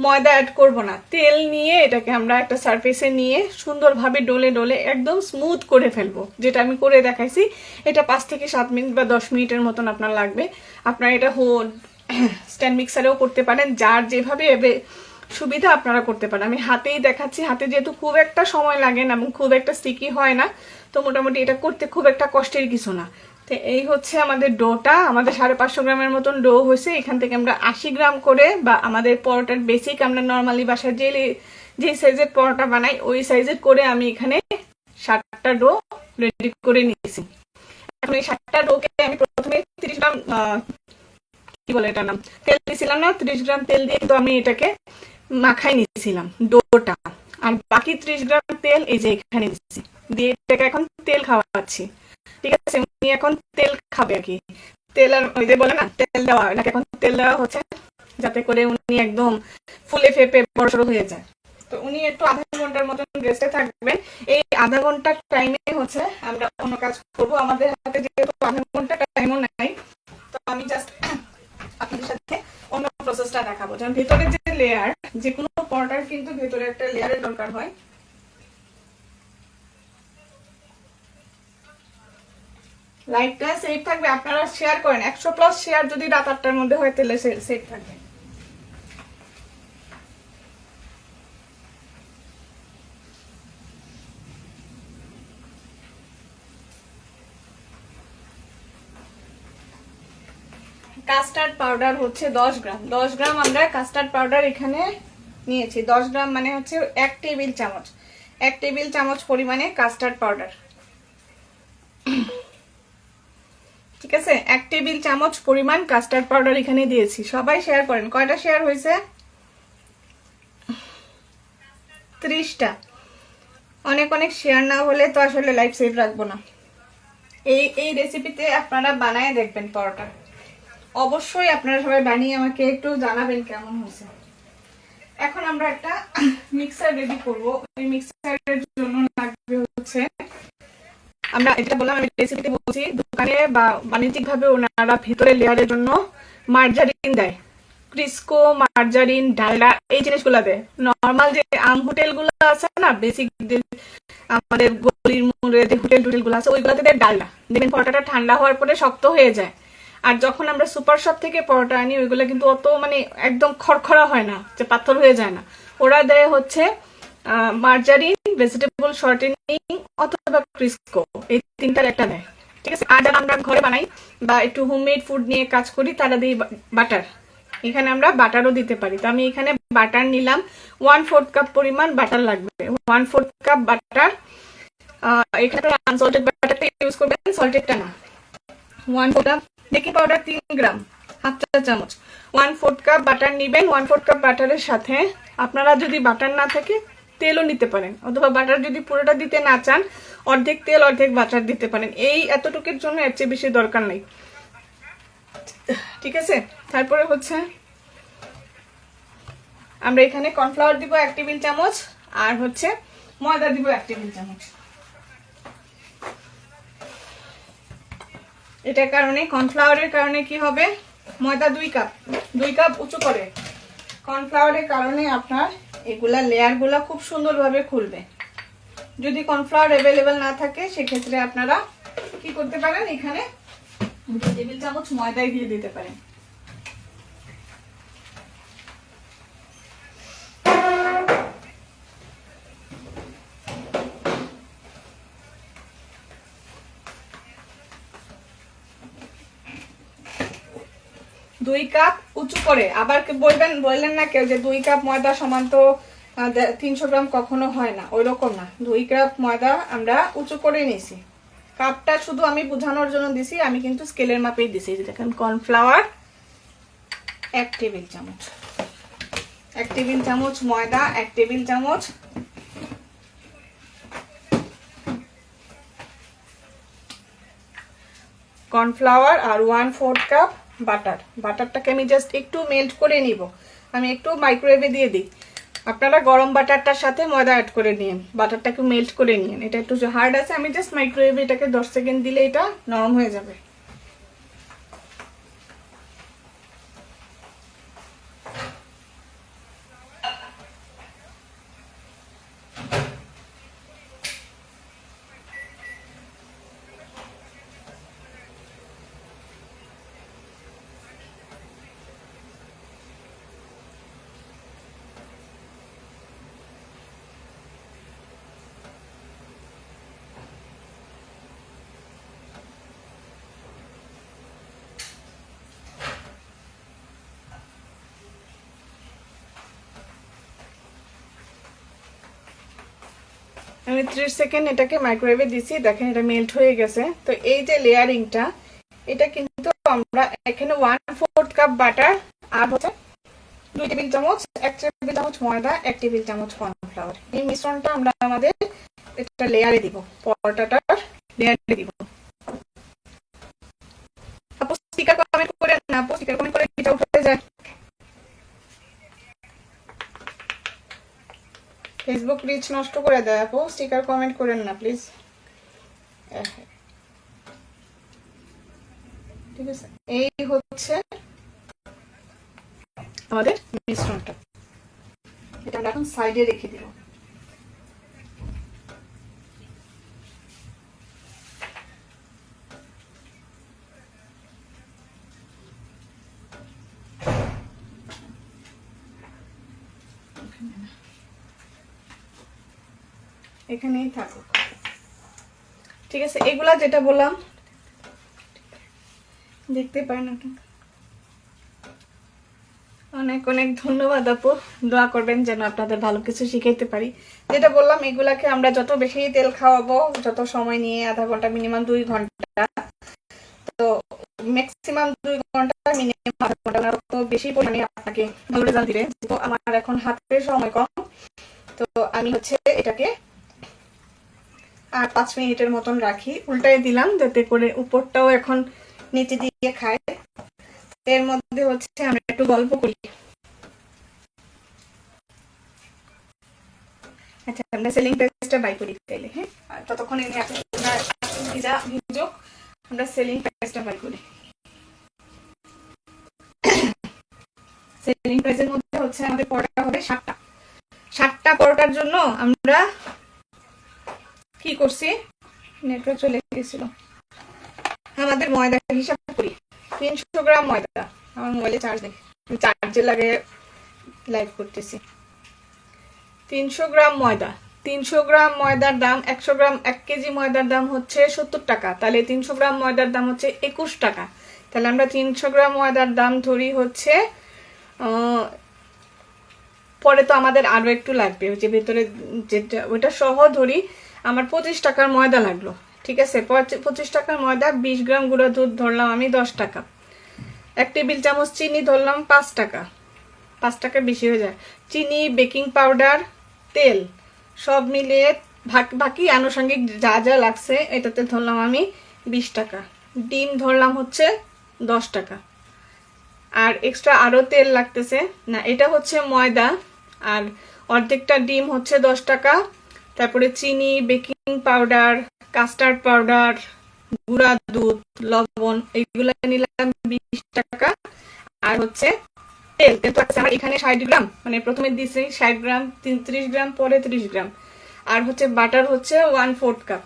ময়দা অ্যাড করব না, তেল নিয়ে এটাকে আমরা একটা সারফেসে নিয়ে সুন্দরভাবে ডলে ডলে একদম স্মুথ করে ফেলবো, যেটা আমি করে দেখাইছি। এটা 5 থেকে 7 মিনিট বা 10 মিনিটের মতন আপনার লাগবে। আপনারা এটা স্ট্যান্ড মিক্সারেও করতে পারেন, যার যেভাবে সুবিধা আপনারা করতে পারেন। আমি হাতেই দেখাচ্ছি, হাতে যেহেতু খুব একটা সময় লাগে না এবং খুব একটা স্টিকি হয় না, তো মোটামুটি এটা করতে খুব একটা কষ্টের কিছু না। তো এই হচ্ছে আমাদের ডোটা, আমাদের 550 গ্রামের মতন ডো হয়েছে। এখান থেকে আমরা 80 গ্রাম করে, বা আমাদের পরোটার বেসিক আমরা নর্মালি বাসায় যে যে সাইজের পরোটা বানাই ওই সাইজের করে আমি এখানে 7টা ডো রেডি করে নিয়েছি। এখন এই 7টা ডোকে আমি প্রথমে 30 গ্রাম কি বলে এটা নাম তেল দিয়েছিলাম না, 30 গ্রাম তেল দিয়ে তো আমি এটাকে মাখাই নিয়েছিলাম ডোটা, আর বাকি 30 গ্রাম তেল এই যে এখানে দিচ্ছি, দিয়ে এটাকে এখন তেল খাওয়াচ্ছি। ঠিক আছে, উনি এখন তেল খাবে আর কি, তেল আর ওই যে বলে না তেল দেওয়া, এনাকে এখন তেল দেওয়া হচ্ছে যাতে করে উনি একদম ফুলে ফেপে বড়সড় হয়ে যায়। তো উনি একটু আধা ঘন্টার মতন রেস্টে থাকবেন। এই আধা ঘন্টার টাইমে হচ্ছে আমরা অন্য কাজ করবো, আমাদের হাতে যেহেতু আধা ঘন্টা টাইমও নাই, তো আমি জাস্ট আপনাদের সাথে অন্য প্রসেসটা দেখাবো। যেমন ভেতরে যে লেয়ার, যে কোনো পরোটার কিন্তু ভেতরে একটা লেয়ারের দরকার হয়। লাইকটা সেভ থাকবে, আপনারা শেয়ার করেন, 100+ শেয়ার যদি রাত 8টার মধ্যে হয় তাহলে সেভ থাকবে। কাস্টার্ড পাউডার হচ্ছে 10 গ্রাম, 10 গ্রাম আমরা কাস্টার্ড পাউডার এখানে নিয়েছি। 10 গ্রাম মানে হচ্ছে 1 টেবিল চামচ, 1 টেবিল চামচ পরিমাণে কাস্টার্ড পাউডার। ঠিক আছে, 1 টেবিল চামচ পরিমাণ কাস্টার্ড পাউডার এখানে দিয়েছি। সবাই শেয়ার করেন, কয়টা শেয়ার হয়েছে? 30টা। অনেক অনেক শেয়ার না হলে তো আসলে লাইভ সেভ রাখবো না। এই রেসিপিতে আপনারা বানায় দেখবেন পরোটা, অবশ্যই আপনারা সবাই বানিয়ে আমাকে একটু জানাবেন কেমন হয়েছে। এখন আমরা একটা মিক্সার রেডি করব। এই মিক্সারের জন্য লাগবে হচ্ছে, আমরা এটা বললাম আমি রেসিপিতে বলছি, দোকানে বা বাণিজ্যিক ভাবে ওনারা ভিতরে লেয়ারের জন্য মার্জারিন দেয়, ক্রিস্কো, মার্জারিন, ডালডা, এই জিনিসগুলো দেয়। নর্মাল যে আম হোটেলগুলো আছে না, বেসিক আমাদের গলির মোড়ে যে হোটেল টোটেলগুলো আছে ওইগুলোতে দেয় ডালডা। দেখবেন পরোটাটা ঠান্ডা হওয়ার পরে শক্ত হয়ে যায়। আর যখন আমরা সুপার শপ থেকে পরোটা আনি ওইগুলো কিন্তু অত মানে একদম খড়খড়া হয় না, যে পাথর হয়ে যায় না। ওরা দেয় হচ্ছে মার্জারিন, ভেজিটেবল শর্টেনিং অথবা ক্রিস্কো, এই তিনটার একটা দেয়। ঠিক আছে, আর যারা আমরা ঘরে বানাই বা একটু হোমমেড ফুড নিয়ে কাজ করি তারা দিই বাটার। এখানে আমরা বাটারও দিতে পারি। তো আমি এখানে বাটার নিলাম, 1/4 কাপ পরিমাণ বাটার লাগবে, 1/4 কাপ বাটার। এখানে আনসল্টেড বাটারটা ইউজ করবেন, সল্টেডটা না। 1/4 কাপ বেকিং পাউডার 3 গ্রাম, হাফ চা চামচ। 1/4 কাপ বাটার নিবেন। 1/4 কাপ বাটারের সাথে আপনারা যদি বাটার না থাকে তেলও নিতে পারেন, অথবা বাটার যদি পুরোটা দিতে না চান অর্ধেক তেল অর্ধেক বাটার দিতে পারেন। এই এতটুকুর জন্য এর চেয়ে বেশি দরকার নেই। ঠিক আছে, তারপরে হচ্ছে আমরা এখানে কর্নফ্লাওয়ার দিব 1 টেবিল চামচ, আর হচ্ছে ময়দা দিব 1 টেবিল চামচ। এটার কারণে, কর্নফ্লাওয়ারের কারণে কি হবে, ময়দা 2 কাপ উঁচু করে, কর্নফ্লাওয়ারের কারণে আপনার এগুলা লেয়ারগুলা খুব সুন্দরভাবে খুলবে। যদি কর্নফ্লাওয়ার অ্যাভেলেবেল না থাকে সেক্ষেত্রে আপনারা কি করতে পারেন, এখানে 2 টেবিল চামচ ময়দাই দিয়ে দিতে পারেন। দুই কাপ উঁচু করে, আবার বললেন না কেউ যে 2 কাপ ময়দা সমান তো 300 গ্রাম কখনো হয় না, ওই রকম না। 2 কাপ ময়দা আমরা উঁচু করে নিয়েছি। কাপটা শুধু আমি বোঝানোর জন্য দিছি, আমি কিন্তু স্কেলের মাপেই দিছি। দেখেন কর্নফ্লাওয়ার 1 টেবিল চামচ, 1 টেবিল চামচ ময়দা, 1 টেবিল চামচ কর্নফ্লাওয়ার, আর 1/4 কাপ বাটার। বাটারটাকে আমি জাস্ট একটু মেল্ট করে নিব। আমি একটু মাইক্রোওয়েভে দিয়ে দিই। আপনারা গরম বাটারটার সাথে ময়দা অ্যাড করে নিন, বাটারটাকে মেল্ট করে নিন। এটা একটু হার্ড আছে, আমি জাস্ট মাইক্রোওয়েভে এটাকে 10 সেকেন্ড দিলে এটা নরম হয়ে যাবে। আমি 30 সেকেন্ড এটাকে মাইক্রোওয়েভে দিছি, দেখেন এটা মেল্ট হয়ে গেছে। তো এই যে লেয়ারিংটা, এটা কিন্তু আমরা এখানে 1/4 কাপ বাটার আর হচ্ছে 2 টেবিল চামচ, 1 টেবিল চামচ ময়দা, 1 টেবিল চামচ কর্নফ্লাওয়ার, এই মিশ্রণটা আমরা আমাদের একটা লেয়ারে দিব, পরোটাটার লেয়ারে দিব। আপু স্টিকার কমেন্ট করেন না, আপু স্টিকার কমেন্ট করে এটা উঠে যায়। ফেসবুক রিচ নষ্ট করে দেয় আপু, স্টিকার কমেন্ট করেন না প্লিজ। ঠিক আছে, এই হচ্ছে আমাদের মিশ্রণটা, এটা আমরা এখন সাইডে রেখে দিব। এখানেই থাকুক, ঠিক আছে। এগুলা যেটা বললাম দেখতে পারেন আপনি। অনেক অনেক ধন্যবাদ আপু, দোয়া করবেন যেন আপনাদের ভালো কিছু শিখাইতে পারি। যেটা বললাম এগুলাকে আমরা যত বেশি তেল খাওয়াবো, যত সময় নিয়ে, আধা ঘন্টা মিনিমাম 2 ঘন্টা, তো ম্যাক্সিমাম 2 ঘন্টা মিনিমাম আধা ঘন্টা, তো বেশি পরিমাণে আপনাকে ভালো রেজাল্ট দিবে। তো আমার এখন হাতে সময় কম, তো আমি হচ্ছে এটাকে আর 5 মিনিটের মতন রাখি, উল্টাই দিলাম যাতে করে উপরটাও এখন নিচে দিয়ে খায়। এর মধ্যে হচ্ছে আমরা একটু গল্প করি। আচ্ছা, আমরা সেলিং প্রাইসটা বাই করি তাইলে, হ্যাঁ, ততক্ষণ এনে আমরা সেলিং প্রাইসটা বাই করি। সেলিং প্রাইসের মধ্যে হচ্ছে আমাদের পরোটা হবে 60টা পরোটার জন্য আমরা কি করছি, নেটওয়ার্ক চলে গেছিল, আমাদের ময়দা হিসাব করি। 300 গ্রাম ময়দা, আমার মোবাইলে চার্জ নেই, চার্জে লাগে লাইভ করতেছি। 300 গ্রাম ময়দা, 300 গ্রাম ময়দার দাম 100 গ্রাম, 1 কেজি ময়দার দাম হচ্ছে 70 টাকা, তাহলে 300 গ্রাম ময়দার দাম হচ্ছে 21 টাকা। তাহলে আমরা 300 গ্রাম ময়দার দাম ধরি হচ্ছে, পরে তো আমাদের আরো একটু লাগবে, ওই যে ভেতরে যেটা ওইটা সহ ধরি, আমার 25 টাকার ময়দা লাগলো, ঠিক আছে। 25 টাকার ময়দা, 20 গ্রাম গুঁড়া দুধ ধরলাম আমি 10 টাকা, 1 টেবিল চামচ চিনি ধরলাম 5 টাকা, 5 টাকা বেশি হয়ে যায়। চিনি, বেকিং পাউডার, তেল সব মিলিয়ে বাকি আনুষঙ্গিক যা যা লাগছে এটাতে ধরলাম আমি 20 টাকা। ডিম ধরলাম হচ্ছে 10 টাকা, আর এক্সট্রা আরো তেল লাগতেছে না, এটা হচ্ছে ময়দা, আর অর্ধেকটা ডিম হচ্ছে 10 টাকা। তারপরে চিনি, বেকিং পাউডার, কাস্টার্ড পাউডার, গুঁড়া দুধ, লবণ, এইগুলা নিলাম 20 টাকা। আর হচ্ছে তেল তো আমার এখানে 60 গ্রাম, মানে প্রথমে দিছি 60 গ্রাম, 30 গ্রাম, পরে 30 গ্রাম। আর হচ্ছে বাটার হচ্ছে 1/4 কাপ।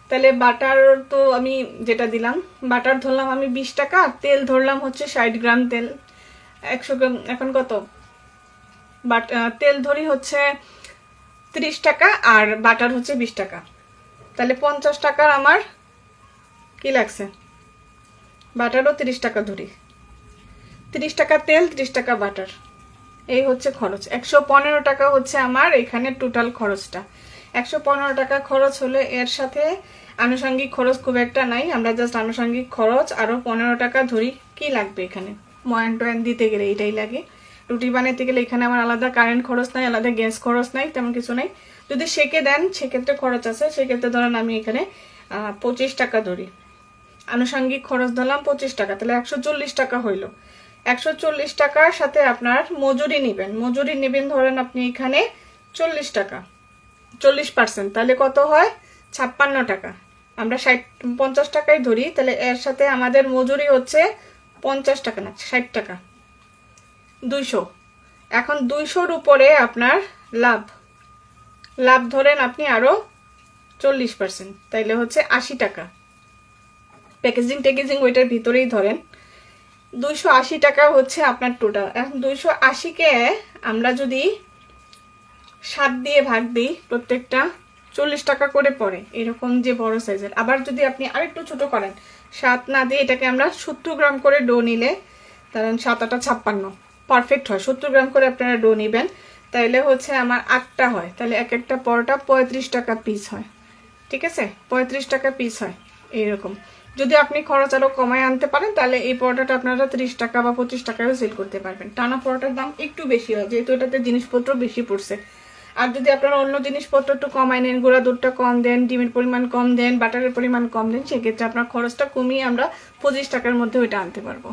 তাহলে বাটার তো আমি যেটা দিলাম, বাটার ধরলাম আমি 20 টাকা, তেল ধরলাম হচ্ছে 60 গ্রাম তেল, 100 গ্রাম, এখন কত তেল ধরি হচ্ছে 30 টাকা, আর বাটার হচ্ছে 20 টাকা, তাহলে 50 টাকার আমার কি লাগছে, বাটারও 30 টাকা ধরি, 30 টাকা তেল, 30 টাকা বাটার, এই হচ্ছে খরচ। 115 টাকা হচ্ছে আমার এখানে টোটাল খরচটা। 115 টাকা খরচ হলে এর সাথে আনুষঙ্গিক খরচ খুব একটা নাই, আমরা জাস্ট আনুষঙ্গিক খরচ আরো 15 টাকা ধরি। কি লাগবে এখানে, ময়ান টয়ান দিতে গেলে এটাই লাগে, রুটি বানাইতে গেলে এখানে আমার আলাদা কারেন্ট খরচ নাই, আলাদা গ্যাস খরচ নাই, তেমন কিছু নাই। যদি সেকে দেন সেক্ষেত্রে খরচ আছে, সেক্ষেত্রে ধরেন আমি এখানে 25 টাকা ধরি, আনুষঙ্গিক খরচ ধরলাম 25 টাকা, তাহলে 140 টাকা হইল। 140 টাকার সাথে আপনার মজুরি নেবেন ধরেন আপনি এখানে 40 টাকা, 40%, তাহলে কত হয়, 56 টাকা। আমরা 50 টাকাই ধরি, তাহলে এর সাথে আমাদের মজুরি হচ্ছে 50 টাকা না 60 টাকা, 200। এখন 200-র উপরে আপনার লাভ ধরেন আপনি আরো 40%, তাইলে হচ্ছে 80 টাকা। প্যাকেজিং ওইটার ভিতরেই ধরেন 280 টাকা হচ্ছে আপনার টোটাল। এখন 280-কে আমরা যদি 7 দিয়ে ভাগ দিই, প্রত্যেকটা 40 টাকা করে পড়ে, এরকম যে বড় সাইজের। আবার যদি আপনি আরেকটু ছোট করেন, 7 না দিয়ে এটাকে আমরা 70 গ্রাম করে ডো নিলে, ধরেন 7 8 56 পারফেক্ট হয়। 70 গ্রাম করে আপনারা ডো নিবেন, তাইলে হচ্ছে আমার 8টা হয়, তাহলে এক একটা পরোটা 35 টাকা পিস হয়। ঠিক আছে, 35 টাকা পিস হয় এইরকম। যদি আপনি খরচ আরো কমায় আনতে পারেন তাহলে এই পরোটাটা আপনারা 30 টাকা বা 25 টাকায়ও সেল করতে পারবেন। টানা পরোটার দাম একটু বেশি হয় যেহেতু এটাতে জিনিসপত্র বেশি পড়ছে। আর যদি আপনারা অন্য জিনিসপত্র একটু কমায় নেন, গুঁড়া দুধটা কম দেন, ডিমের পরিমাণ কম দেন, বাটারের পরিমাণ কম দেন, সেক্ষেত্রে আপনার খরচটা কমিয়ে আমরা 25 টাকার মধ্যে ওইটা আনতে পারবো।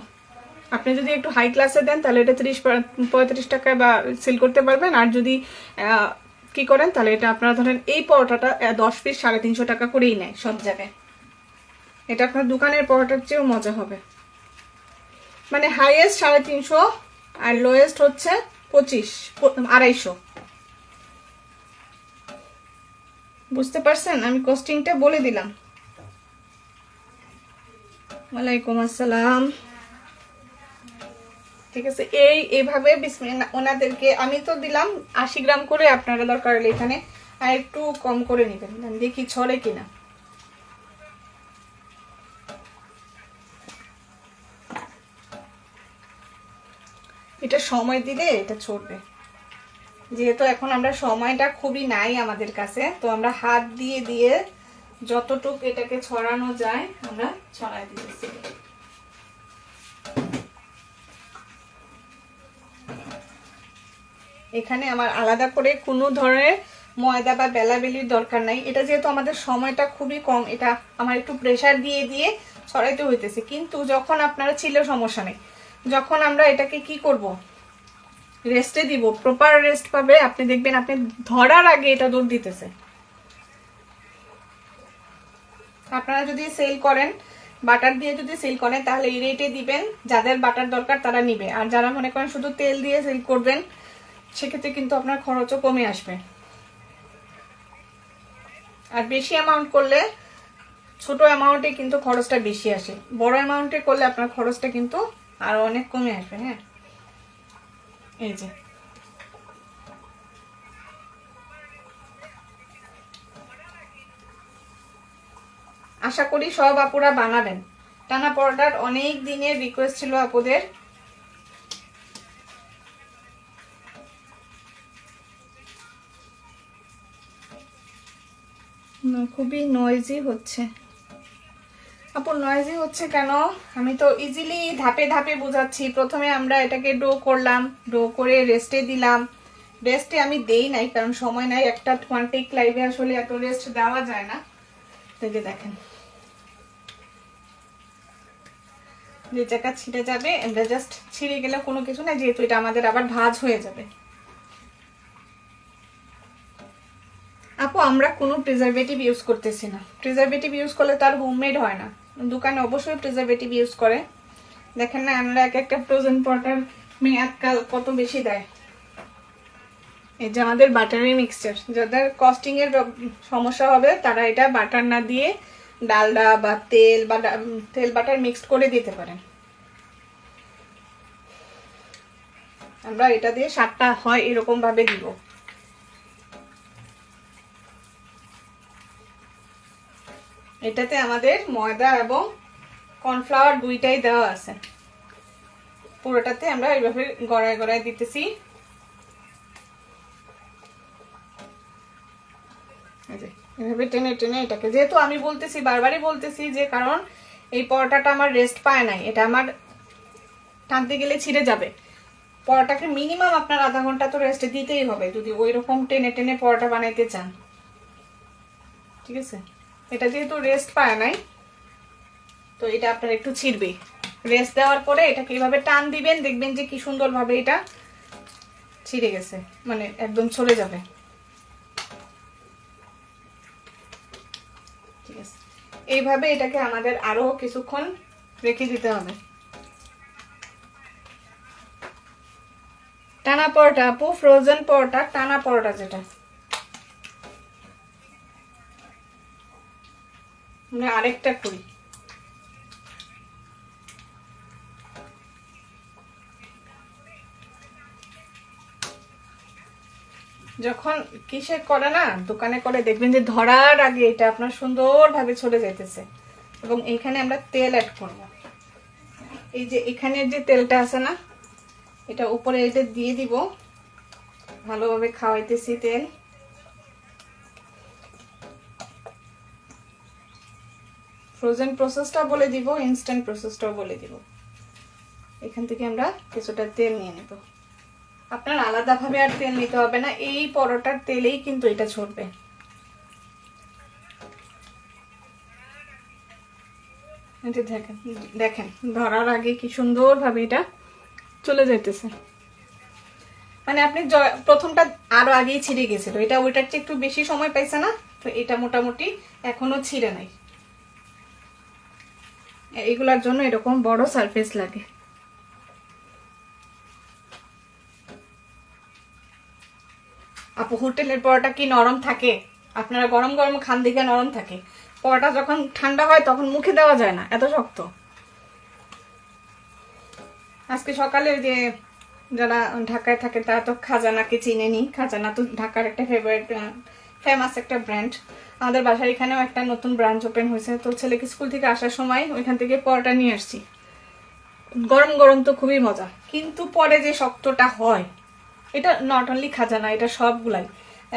আপনি যদি একটু হাই ক্লাসে দেন তাহলে এটা 30-35 টাকায় বা সেল করতে পারবেন। আর যদি কি করেন তাহলে এটা আপনারা ধরেন এই পরোটাটা 10 পিস 350 টাকা করেই নেয় সব জায়গায়। এটা আপনার দোকানের পরোটার চেয়েও মজা হবে। মানে হাইয়েস্ট 350 আর লোয়েস্ট হচ্ছে 250। বুঝতে পারছেন? আমি কস্টিংটা বলে দিলাম। ওয়ালাইকুম আসসালাম। ঠিক আছে, এইভাবে ওনাদেরকে আমি তো দিলাম 80 গ্রাম করে, আপনারা দরকার হলে এখানে আর একটু কম করে নেবেন, দেখি ছড়ে কিনা। এটা সময় দিলে এটা ছড়বে, যেহেতু এখন আমরা সময়টা খুবই নাই আমাদের কাছে, তো আমরা হাত দিয়ে দিয়ে যতটুকু এটাকে ছড়ানো যায় আমরা ছড়াই দিতেছি। এখানে আমার আলাদা করে কোনো ধরনের ময়দা বা বেলাবেলির দরকার নাই। এটা যেহেতু আমাদের সময়টা খুবই কম, এটা আমার একটু প্রেসার দিয়ে দিয়ে ছড়াইতে হইতেছে। কিন্তু যখন আপনারা ছিল সমস্যা নেই, যখন আমরা এটাকে কি করব, রেস্টে দিব, প্রপার রেস্ট পাবে, আপনি দেখবেন আপনি ধরার আগে এটা দুধ দিতেছে। আপনারা যদি সেল করেন, বাটার দিয়ে যদি সেল করেন তাহলে এই রেটে দিবেন, যাদের বাটার দরকার তারা নিবে। আর যারা মনে করেন শুধু তেল দিয়ে সেল করবেন সেক্ষেত্রে কিন্তু আপনার খরচও কমে আসবে। আর বেশি অ্যামাউন্ট করলে, ছোট অ্যামাউন্টে কিন্তু খরচটা বেশি আসে, বড় অ্যামাউন্টে করলে আপনার খরচটা কিন্তু আরো অনেক কমে আসবে। হ্যাঁ, এই যে আশা করি সব আপুরা বানাবেন। টানা পরোটার অনেক দিনের রিকোয়েস্ট ছিল আপুদের। খুবই নয়েজি হচ্ছে আপু। নয়েজি হচ্ছে কেন? আমি তো ইজিলি ধাপে ধাপে বোঝাচ্ছি। প্রথমে আমরা এটাকে ডো করলাম, ডো করে রেস্টে দিলাম। রেস্টে আমি দেই নাই কারণ সময় নাই, একটা কোয়ান্টিক লাইভে আসলে এত রেস্ট দেওয়া যায় না। যে দেখেন যে জায়গা ছিঁড়ে যাবে, আমরা জাস্ট ছিঁড়ে গেলে কোনো কিছু না, যেহেতু এটা আমাদের আবার ভাঁজ হয়ে যাবে। আপু আমরা কোনো প্রিজারভেটিভ ইউজ করতেছি না। প্রিজারভেটিভ ইউজ করলে তার হোমমেড হয় না। দোকানে অবশ্যই প্রিজারভেটিভ ইউজ করে। দেখেন না আমরা এক একটা ফ্রোজেন পটার মেয়াদকাল কত বেশি দেয়। এই যে আমাদের বাটারি মিক্সচার, যাদের কস্টিং এর সমস্যা হবে তারা এটা বাটার না দিয়ে ডালডা বা তেল বাটার মিক্সড করে দিতে পারেন। আমরা এটা দিয়ে 7টা হয় এরকম ভাবে দিব। এটাতে আমাদের ময়দা এবং কর্নফ্লাওয়ার দুইটাই দেওয়া আছে। পুরোটাতে আমরা এইভাবে গড়ায় গড়ায় দিতেছি। এভাবে টেনে টেনে এটাকে, যেহেতু আমি বলতেছি, বারবারই বলতেছি যে কারণ এই পরোটাটা আমার রেস্ট পায় নাই, এটা আমার টানতে গেলে ছিঁড়ে যাবে। পরোটাকে মিনিমাম আপনার আধা ঘন্টা তো রেস্টে দিতেই হবে যদি ওই রকম টেনে টেনে পরোটা বানাইতে চান। ঠিক আছে, এটা যেহেতু রেস্ট পায় নাই তো এটা আপনার একটু ছিঁড়বে। রেস্ট দেওয়ার পরে এটাকে এইভাবে টান দিবেন, দেখবেন যে কি সুন্দরভাবে এটা ছিঁড়ে গেছে, মানে একদম চলে যাবে। ঠিক আছে, এইভাবে এটাকে আমাদের আরো কিছুক্ষণ রেখে দিতে হবে। টানা পরোটা আপু, ফ্রোজেন পরোটা, টানা পরোটা যেটা আমরা আরেকটা করি। যখন কিসে করে না, দোকানে করে, দেখবেন যে ধরার আগে এটা আপনার সুন্দরভাবে চলে যাইতেছে। এবং এইখানে আমরা তেল অ্যাড করব। এই যে এখানে যে তেলটা আছে না, এটা উপরে এটা দিয়ে দিব। ভালোভাবে খাওয়াইতেছি তেল। ফ্রোজেন প্রসেসটা বলে দিব, ইনস্ট্যান্ট প্রসেসটাও বলে দিব। এখান থেকে আমরা কিছুটা তেল নিয়ে নেব। আপনার আলাদাভাবে আর তেল নিতে হবে না, এই পরোটার তেলেই কিন্তু এটা ছড়বে। দেখেন দেখেন ধরার আগে কি সুন্দরভাবে এটা চলে যাইতেছে। মানে আপনি প্রথমটা আরো আগেই ছিঁড়ে গেছিল, এটা ওইটার চেয়ে একটু বেশি সময় পাইছে না, তো এটা মোটামুটি এখনো ছিঁড়ে নাই। এগুলার জন্য এরকম বড় সারফেস লাগে। আপু হোটেলের পরোটা কি নরম থাকে? আপনারা গরম গরম খান দিকে নরম থাকে, পরোটা যখন ঠান্ডা হয় তখন মুখে দেওয়া যায় না, এত শক্ত। আজকে সকালে যে যারা ঢাকায় থাকে তারা তো খাজানাকে চিনেনি। খাজানা তো ঢাকার একটা ফেমাস একটা ব্র্যান্ড। আমাদের বাসার এখানেও একটা নতুন ব্রাঞ্চ ওপেন হয়েছে, তো ছেলেকে স্কুল থেকে আসার সময় ওইখান থেকে পরোটা নিয়ে আসছি। গরম গরম তো খুবই মজা, কিন্তু পরে যে শক্তটা হয়, এটা নট অনলি খাজানা, এটা সবগুলাই।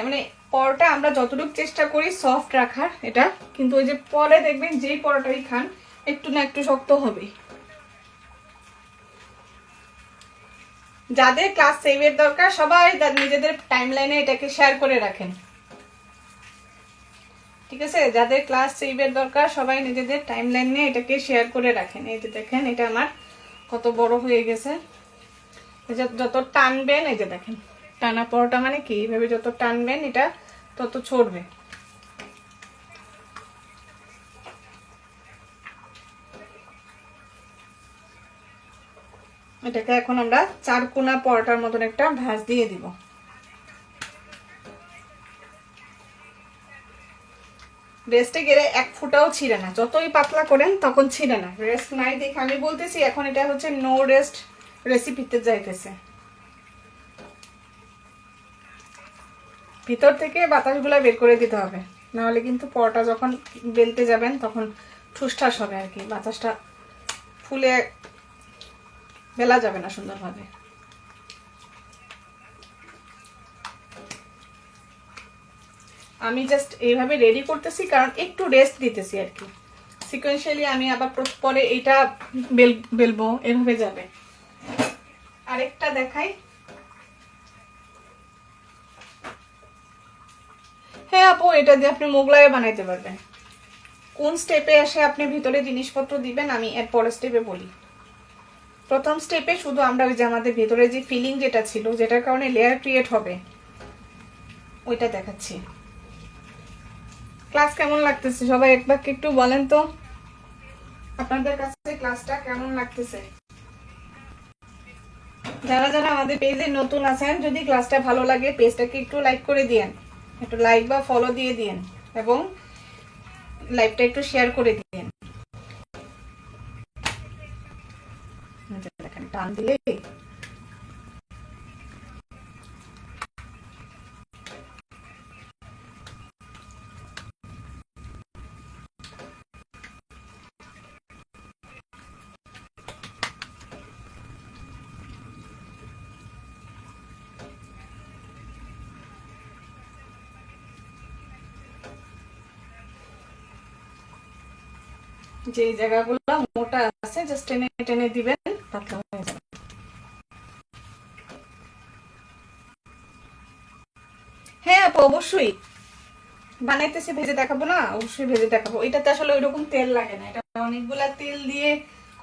মানে পরোটা আমরা যতটুকু চেষ্টা করি সফট রাখার, এটা কিন্তু ওই যে পরে দেখবেন যেই পরোটাই খান একটু না একটু শক্ত হবেই। যাদের ক্লাস সেভের দরকার সবাই নিজেদের টাইমলাইনে এটাকে শেয়ার করে রাখেন, ঠিক আছে? যাদের ক্লাস সেভের দরকার সবাই নিজেদের টাইমলাইনে এটাকে শেয়ার করে রাখেন। এই যে দেখেন এটা আমার কত বড় হয়ে গেছে। যত টানবেন, এই যে দেখেন টানা পরোটা মানে কি, এইভাবে যত টানবেন এটা তত ছড়বে। এটাকে এখন আমরা চারকোনা পরোটার মতন একটা ভাঁজ দিয়ে দিব। রেস্টে গেলে এক ফুটাও ছিঁড়ে না, যতই পাতলা করেন তখন ছিঁড়ে না। রেস্ট নাই দেখে আমি বলতেছি, এখন এটা হচ্ছে নো রেস্ট রেসিপিতে যাইতেছে। ভিতর থেকে বাতাসগুলা বের করে দিতে হবে, নাহলে কিন্তু পরোটা যখন বেলতে যাবেন তখন ঠুসঠাস হবে আর কি, বাতাসটা ফুলে বেলা যাবে না সুন্দরভাবে। আমি জাস্ট এইভাবে রেডি করতেছি কারণ একটু রেস্ট দিতেছি আর কি। সিকোয়েন্সিয়ালি আমি আবার পরে এইটা বেলবো, এভাবে যাবে। আরেকটা দেখাই। হ্যাঁ আপু, এটা দিয়ে আপনি মোগলাই বানাইতে পারবেন। কোন স্টেপে এসে আপনি ভিতরে জিনিসপত্র দিবেন আমি এর পরের স্টেপে বলি। প্রথম স্টেপে শুধু আমরা ওই যে আমাদের ভেতরে যে ফিলিং যেটা ছিল, যেটার কারণে লেয়ার ক্রিয়েট হবে, ওইটা দেখাচ্ছি। ক্লাস কেমন লাগতেছে সবাই একবার একটু বলেন তো, আপনাদের কাছে ক্লাসটা কেমন লাগতেছে? যারা যারা আমাদের পেজে নতুন আছেন, যদি ক্লাসটা ভালো লাগে পেজটাকে একটু লাইক করে দিয়েন, একটু লাইক বা ফলো দিয়ে দিয়েন, এবং লাইভটা একটু শেয়ার করে দিয়েন। দেখেন টান দিলে যে জায়গাগুলো মোটা আছে জাস্ট টেনে টেনে দিবেন, পাতলা হয়ে যাবে। হ্যাঁ আপু অবশ্যই বানাইতেছি, ভেজে দেখাবো না? অবশ্যই ভেজে দেখাবো। এটাতে আসলে ওইরকম তেল লাগে না, এটা অনেকগুলা তেল দিয়ে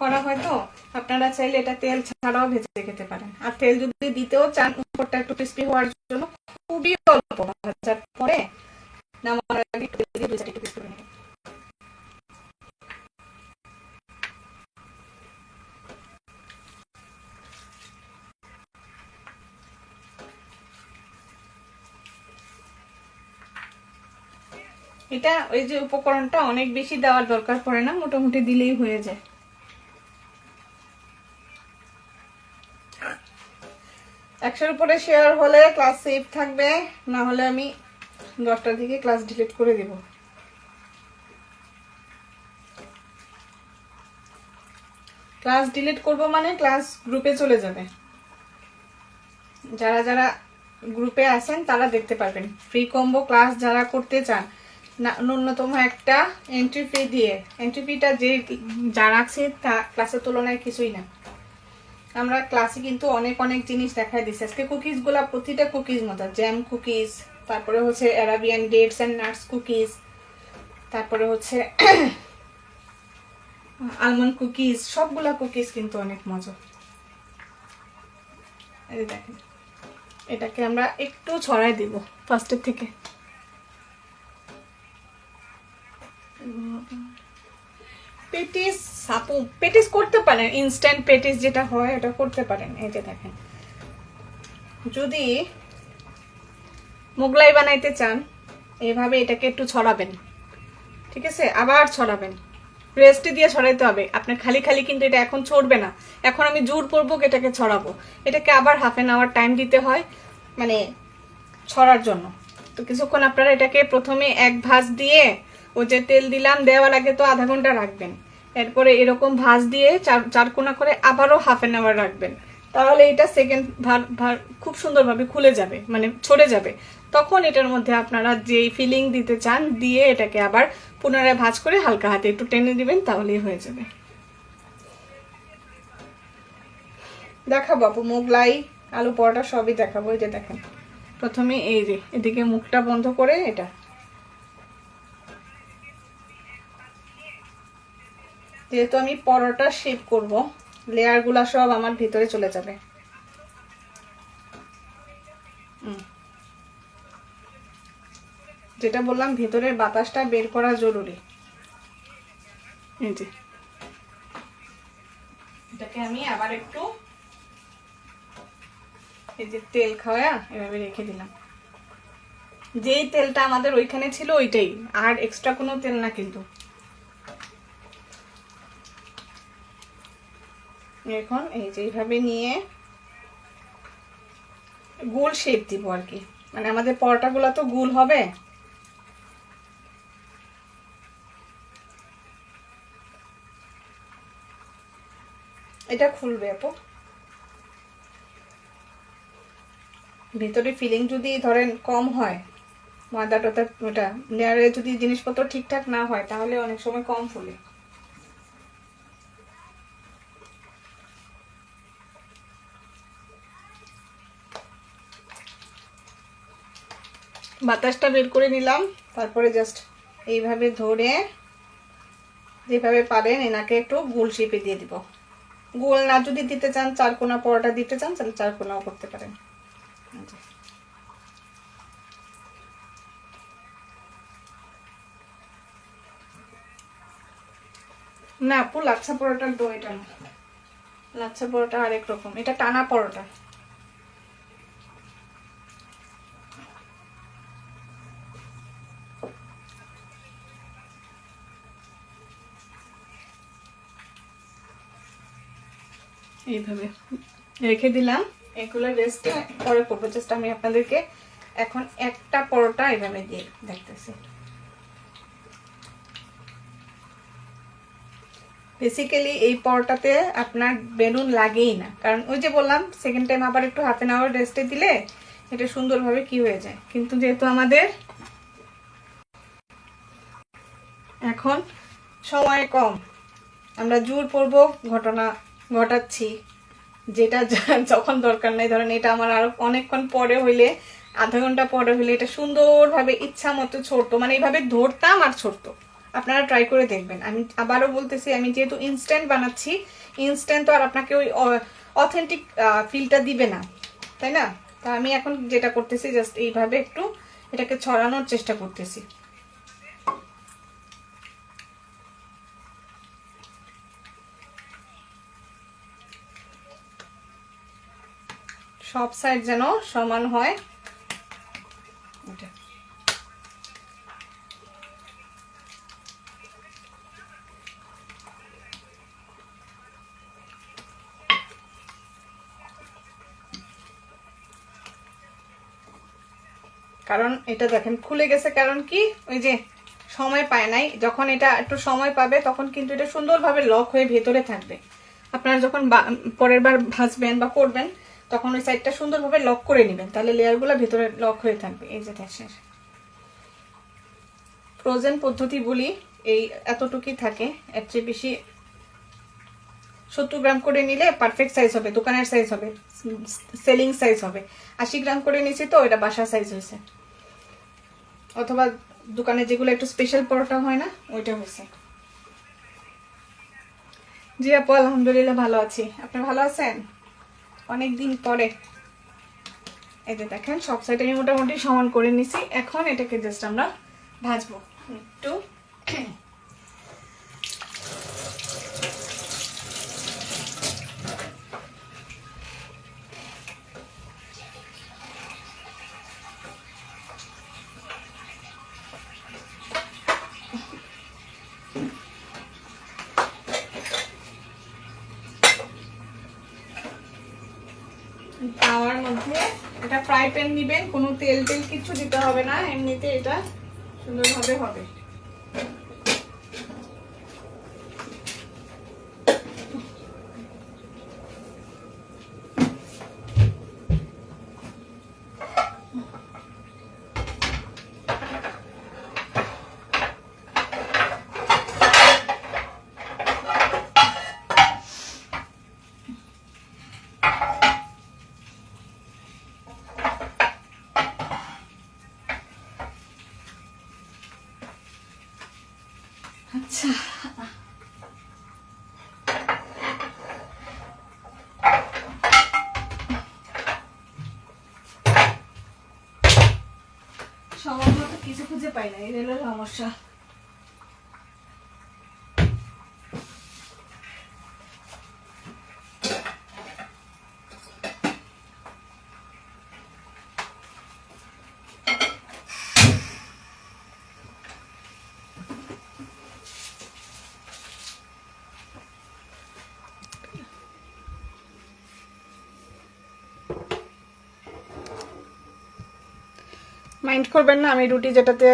করা হয়, তো আপনারা চাইলে এটা তেল ছাড়াও ভেজে খেতে পারেন। আর তেল যদি দিতেও চান উপরটা একটু ক্রিস্পি হওয়ার জন্য, খুবই অল্প ভাজার পরে নামানোর আগে একটু দিয়ে 2 সাইড একটু ক্রিস্পি করে নেবেন। এটা ওই যে উপকরণটা অনেক বেশি দেওয়ার দরকার পড়ে না, মোটামুটি দিলেই হয়ে যায়। একশোর উপরে শেয়ার হলে ক্লাস সেভ থাকবে, না হলে আমি 10টার দিকে ক্লাস ডিলিট করে দিব। ক্লাস ডিলিট করব মানে ক্লাস গ্রুপে চলে যাবে। যারা যারা গ্রুপে আছেন তারা দেখতে পারবেন। ফ্রি কম্বো ক্লাস যারা করতে চান, না ন্যূনতম একটা এন্ট্রি ফি দিয়ে, এন্ট্রি ফিটা যে যা রাখছে তা ক্লাসের তুলনায় কিছুই না। আমরা ক্লাসে কিন্তু অনেক অনেক জিনিস দেখাই দিচ্ছি। আজকে কুকিজগুলো প্রতিটা কুকিজ মতো, জ্যাম কুকিজ, তারপরে হচ্ছে Arabian dates and nuts cookies, তারপরে হচ্ছে আলমন্ড কুকিজ, সবগুলা কুকিজ কিন্তু অনেক মজা। এই দেখেন, এটাকে আমরা একটু ছড়াই দিব ফার্স্টের থেকে। পেটিস আপু পেটিস করতে পারেন, ইনস্ট্যান্ট পেটিস যেটা হয় ওটা করতে পারেন। এই যে দেখেন, যদি মোগলাই বানাইতে চান এইভাবে এটাকে একটু ছড়াবেন, ঠিক আছে, আবার ছড়াবেন, রেস্টে দিয়ে ছড়াইতে হবে আপনার। খালি খালি কিন্তু এটা এখন ছড়বে না। এখন আমি জোরপূর্বক এটাকে ছড়াবো, এটাকে আবার হাফ অ্যান আওয়ার টাইম দিতে হয় মানে ছড়ার জন্য। তো কিছুক্ষণ আপনারা এটাকে প্রথমে এক ভাঁজ দিয়ে, ও যে তেল দিলাম দেওয়ার আগে তো আধা ঘন্টা রাখবেন, এরপরে এরকম ভাঁজ দিয়ে চার কোনা করে আবারও হাফ অ্যান আওয়ার রাখবেন। তাহলে এটা সেকেন্ড ভার খুব সুন্দরভাবে খুলে যাবে, মানে ছড়ে যাবে। তখন এটার মধ্যে আপনারা যে ফিলিং দিতে চান দিয়ে এটাকে আবার পুনরায় ভাঁজ করে হালকা হাতে একটু টেনে দিবেন, তাহলেই হয়ে যাবে। দেখাবো আপু মোগলাই, আলু পরোটা সবই দেখাবো। এই যে দেখেন, প্রথমে এই যে এদিকে মুখটা বন্ধ করে এটা, যেহেতু আমি পরোটা শেপ করব, লেয়ার গুলা সব আমার ভিতরে চলে যাবে। যেটা বললাম ভিতরের বাতাসটা বের করা জরুরি। এই যে এটাকে আমি আবার একটু এই যে তেল খাওয়া এভাবে রেখে দিলাম। যেই তেলটা আমাদের ওইখানে ছিল ওইটাই, আর এক্সট্রা কোনো তেল না কিন্তু। এখন এই যে এইভাবে নিয়ে গোল শেপ দিব আর কি, মানে আমাদের পরোটাগুলো তো গোল হবে। এটা খুলবে আপু, ভিতরে ফিলিং যদি ধরেন কম হয়, ময়দাটা ওটা লেয়ারে যদি জিনিসপত্র ঠিকঠাক না হয় তাহলে অনেক সময় কম ফুলে। বাতাসটা বের করে নিলাম, তারপরে জাস্ট এইভাবে ধরে যেভাবে পারেন এনাকে একটু গোল শেপে দিয়ে দিব। গোল না যদি দিতে চান, চারকোনা পরোটা দিতে চান তাহলে চারকোনাও করতে পারেন। না আপু, লাচ্ছা পরোটার ডো এটা না, লাচ্ছা পরোটা আরেক রকম, এটা টানা পরোটা। এইভাবে রেখে দিলাম, এগুলো রেস্টে পরে করবো। জাস্ট আমি আপনাদেরকে এখন একটা পরোটা এভাবে দিয়ে দেখতেছি। বেসিক্যালি এই পরোটাতে আপনার বেলুন লাগেই না, কারণ ওই যে বললাম সেকেন্ড টাইম আবার একটু হাফ অ্যান আওয়ার রেস্টে দিলে এটা সুন্দরভাবে কি হয়ে যায়। কিন্তু যেহেতু আমাদের এখন সময় কম, আমরা জোরপূর্বক ঘটনা ঘটাচ্ছি, যেটা যখন দরকার নাই। ধরেন এটা আমার আরো অনেকক্ষণ পরে হইলে, আধা ঘন্টা পরে হইলে এটা সুন্দরভাবে ইচ্ছা মতো ছড়তো, মানে এইভাবে ধরতাম আর ছড়তো। আপনারা ট্রাই করে দেখবেন। আমি আবারও বলতেছি, আমি যেহেতু ইনস্ট্যান্ট বানাচ্ছি, ইনস্ট্যান্ট তো আর আপনাকে ওই অথেন্টিক ফিলটা দিবে না, তাই না? তা আমি এখন যেটা করতেছি জাস্ট এইভাবে একটু এটাকে ছড়ানোর চেষ্টা করতেছি। সব সাইড যেন সমান হয়। কারণ এটা দেখেন খুলে গেছে, কারণ কি ওই যে সময় পায় নাই। যখন এটা একটু সময় পাবে তখন কিন্তু এটা সুন্দরভাবে লক হয়ে ভেতরে থাকবে। আপনারা যখন পরের বার ভাজবেন বা করবেন তখন ওই সাইডটা সুন্দরভাবে লক করে নেবেন, তাহলে লেয়ারগুলো ভেতরে লক হয়ে থাকবে। এই যে দেখেন ফ্রোজেন পদ্ধতি বলি এই এতটুকুই থাকে, এর চেয়ে বেশি 70 গ্রাম করে নিলে পারফেক্ট সাইজ হবে, দোকানের সাইজ হবে, সেলিং সাইজ হবে। 80 গ্রাম করে নিয়েছি তো এটা বাসা সাইজ হয়েছে, অথবা দোকানে যেগুলো একটু স্পেশাল পরোটা হয় না ওইটা হয়েছে। জি আপু আলহামদুলিল্লাহ ভালো আছি, আপনি ভালো আছেন? অনেক দিন পরে। এই যে দেখেন সব সাইড আমি মোটামুটি সমান করে নিছি, এখন এটাকে জাস্ট আমরা ভাজবো একটু। তাওয়ার মধ্যে এটা ফ্রাই প্যান নিবেন, কোনো তেল তেল কিছু দিতে হবে না, এমনিতে এটা সুন্দরভাবে হবে। আচ্ছা সবার মতো কিছু খুঁজে পাই না, এই হলো সমস্যা। মাইন্ড করবেন না, আমি রুটি যেটাতে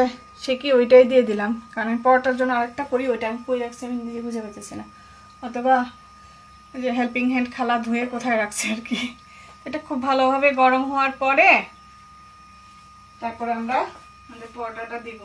সেকি ওইটাই দিয়ে দিলাম, কারণ আমি পরোটার জন্য আরেকটা করি, ওইটা আমি কই রাখছি আমি নিজে বুঝে পেতেছি না, অথবা যে হেল্পিং হ্যান্ড খালা ধুয়ে কোথায় রাখছে আর কি। এটা খুব ভালোভাবে গরম হওয়ার পরে তারপরে আমরা আমাদের পরোটাটা দিব।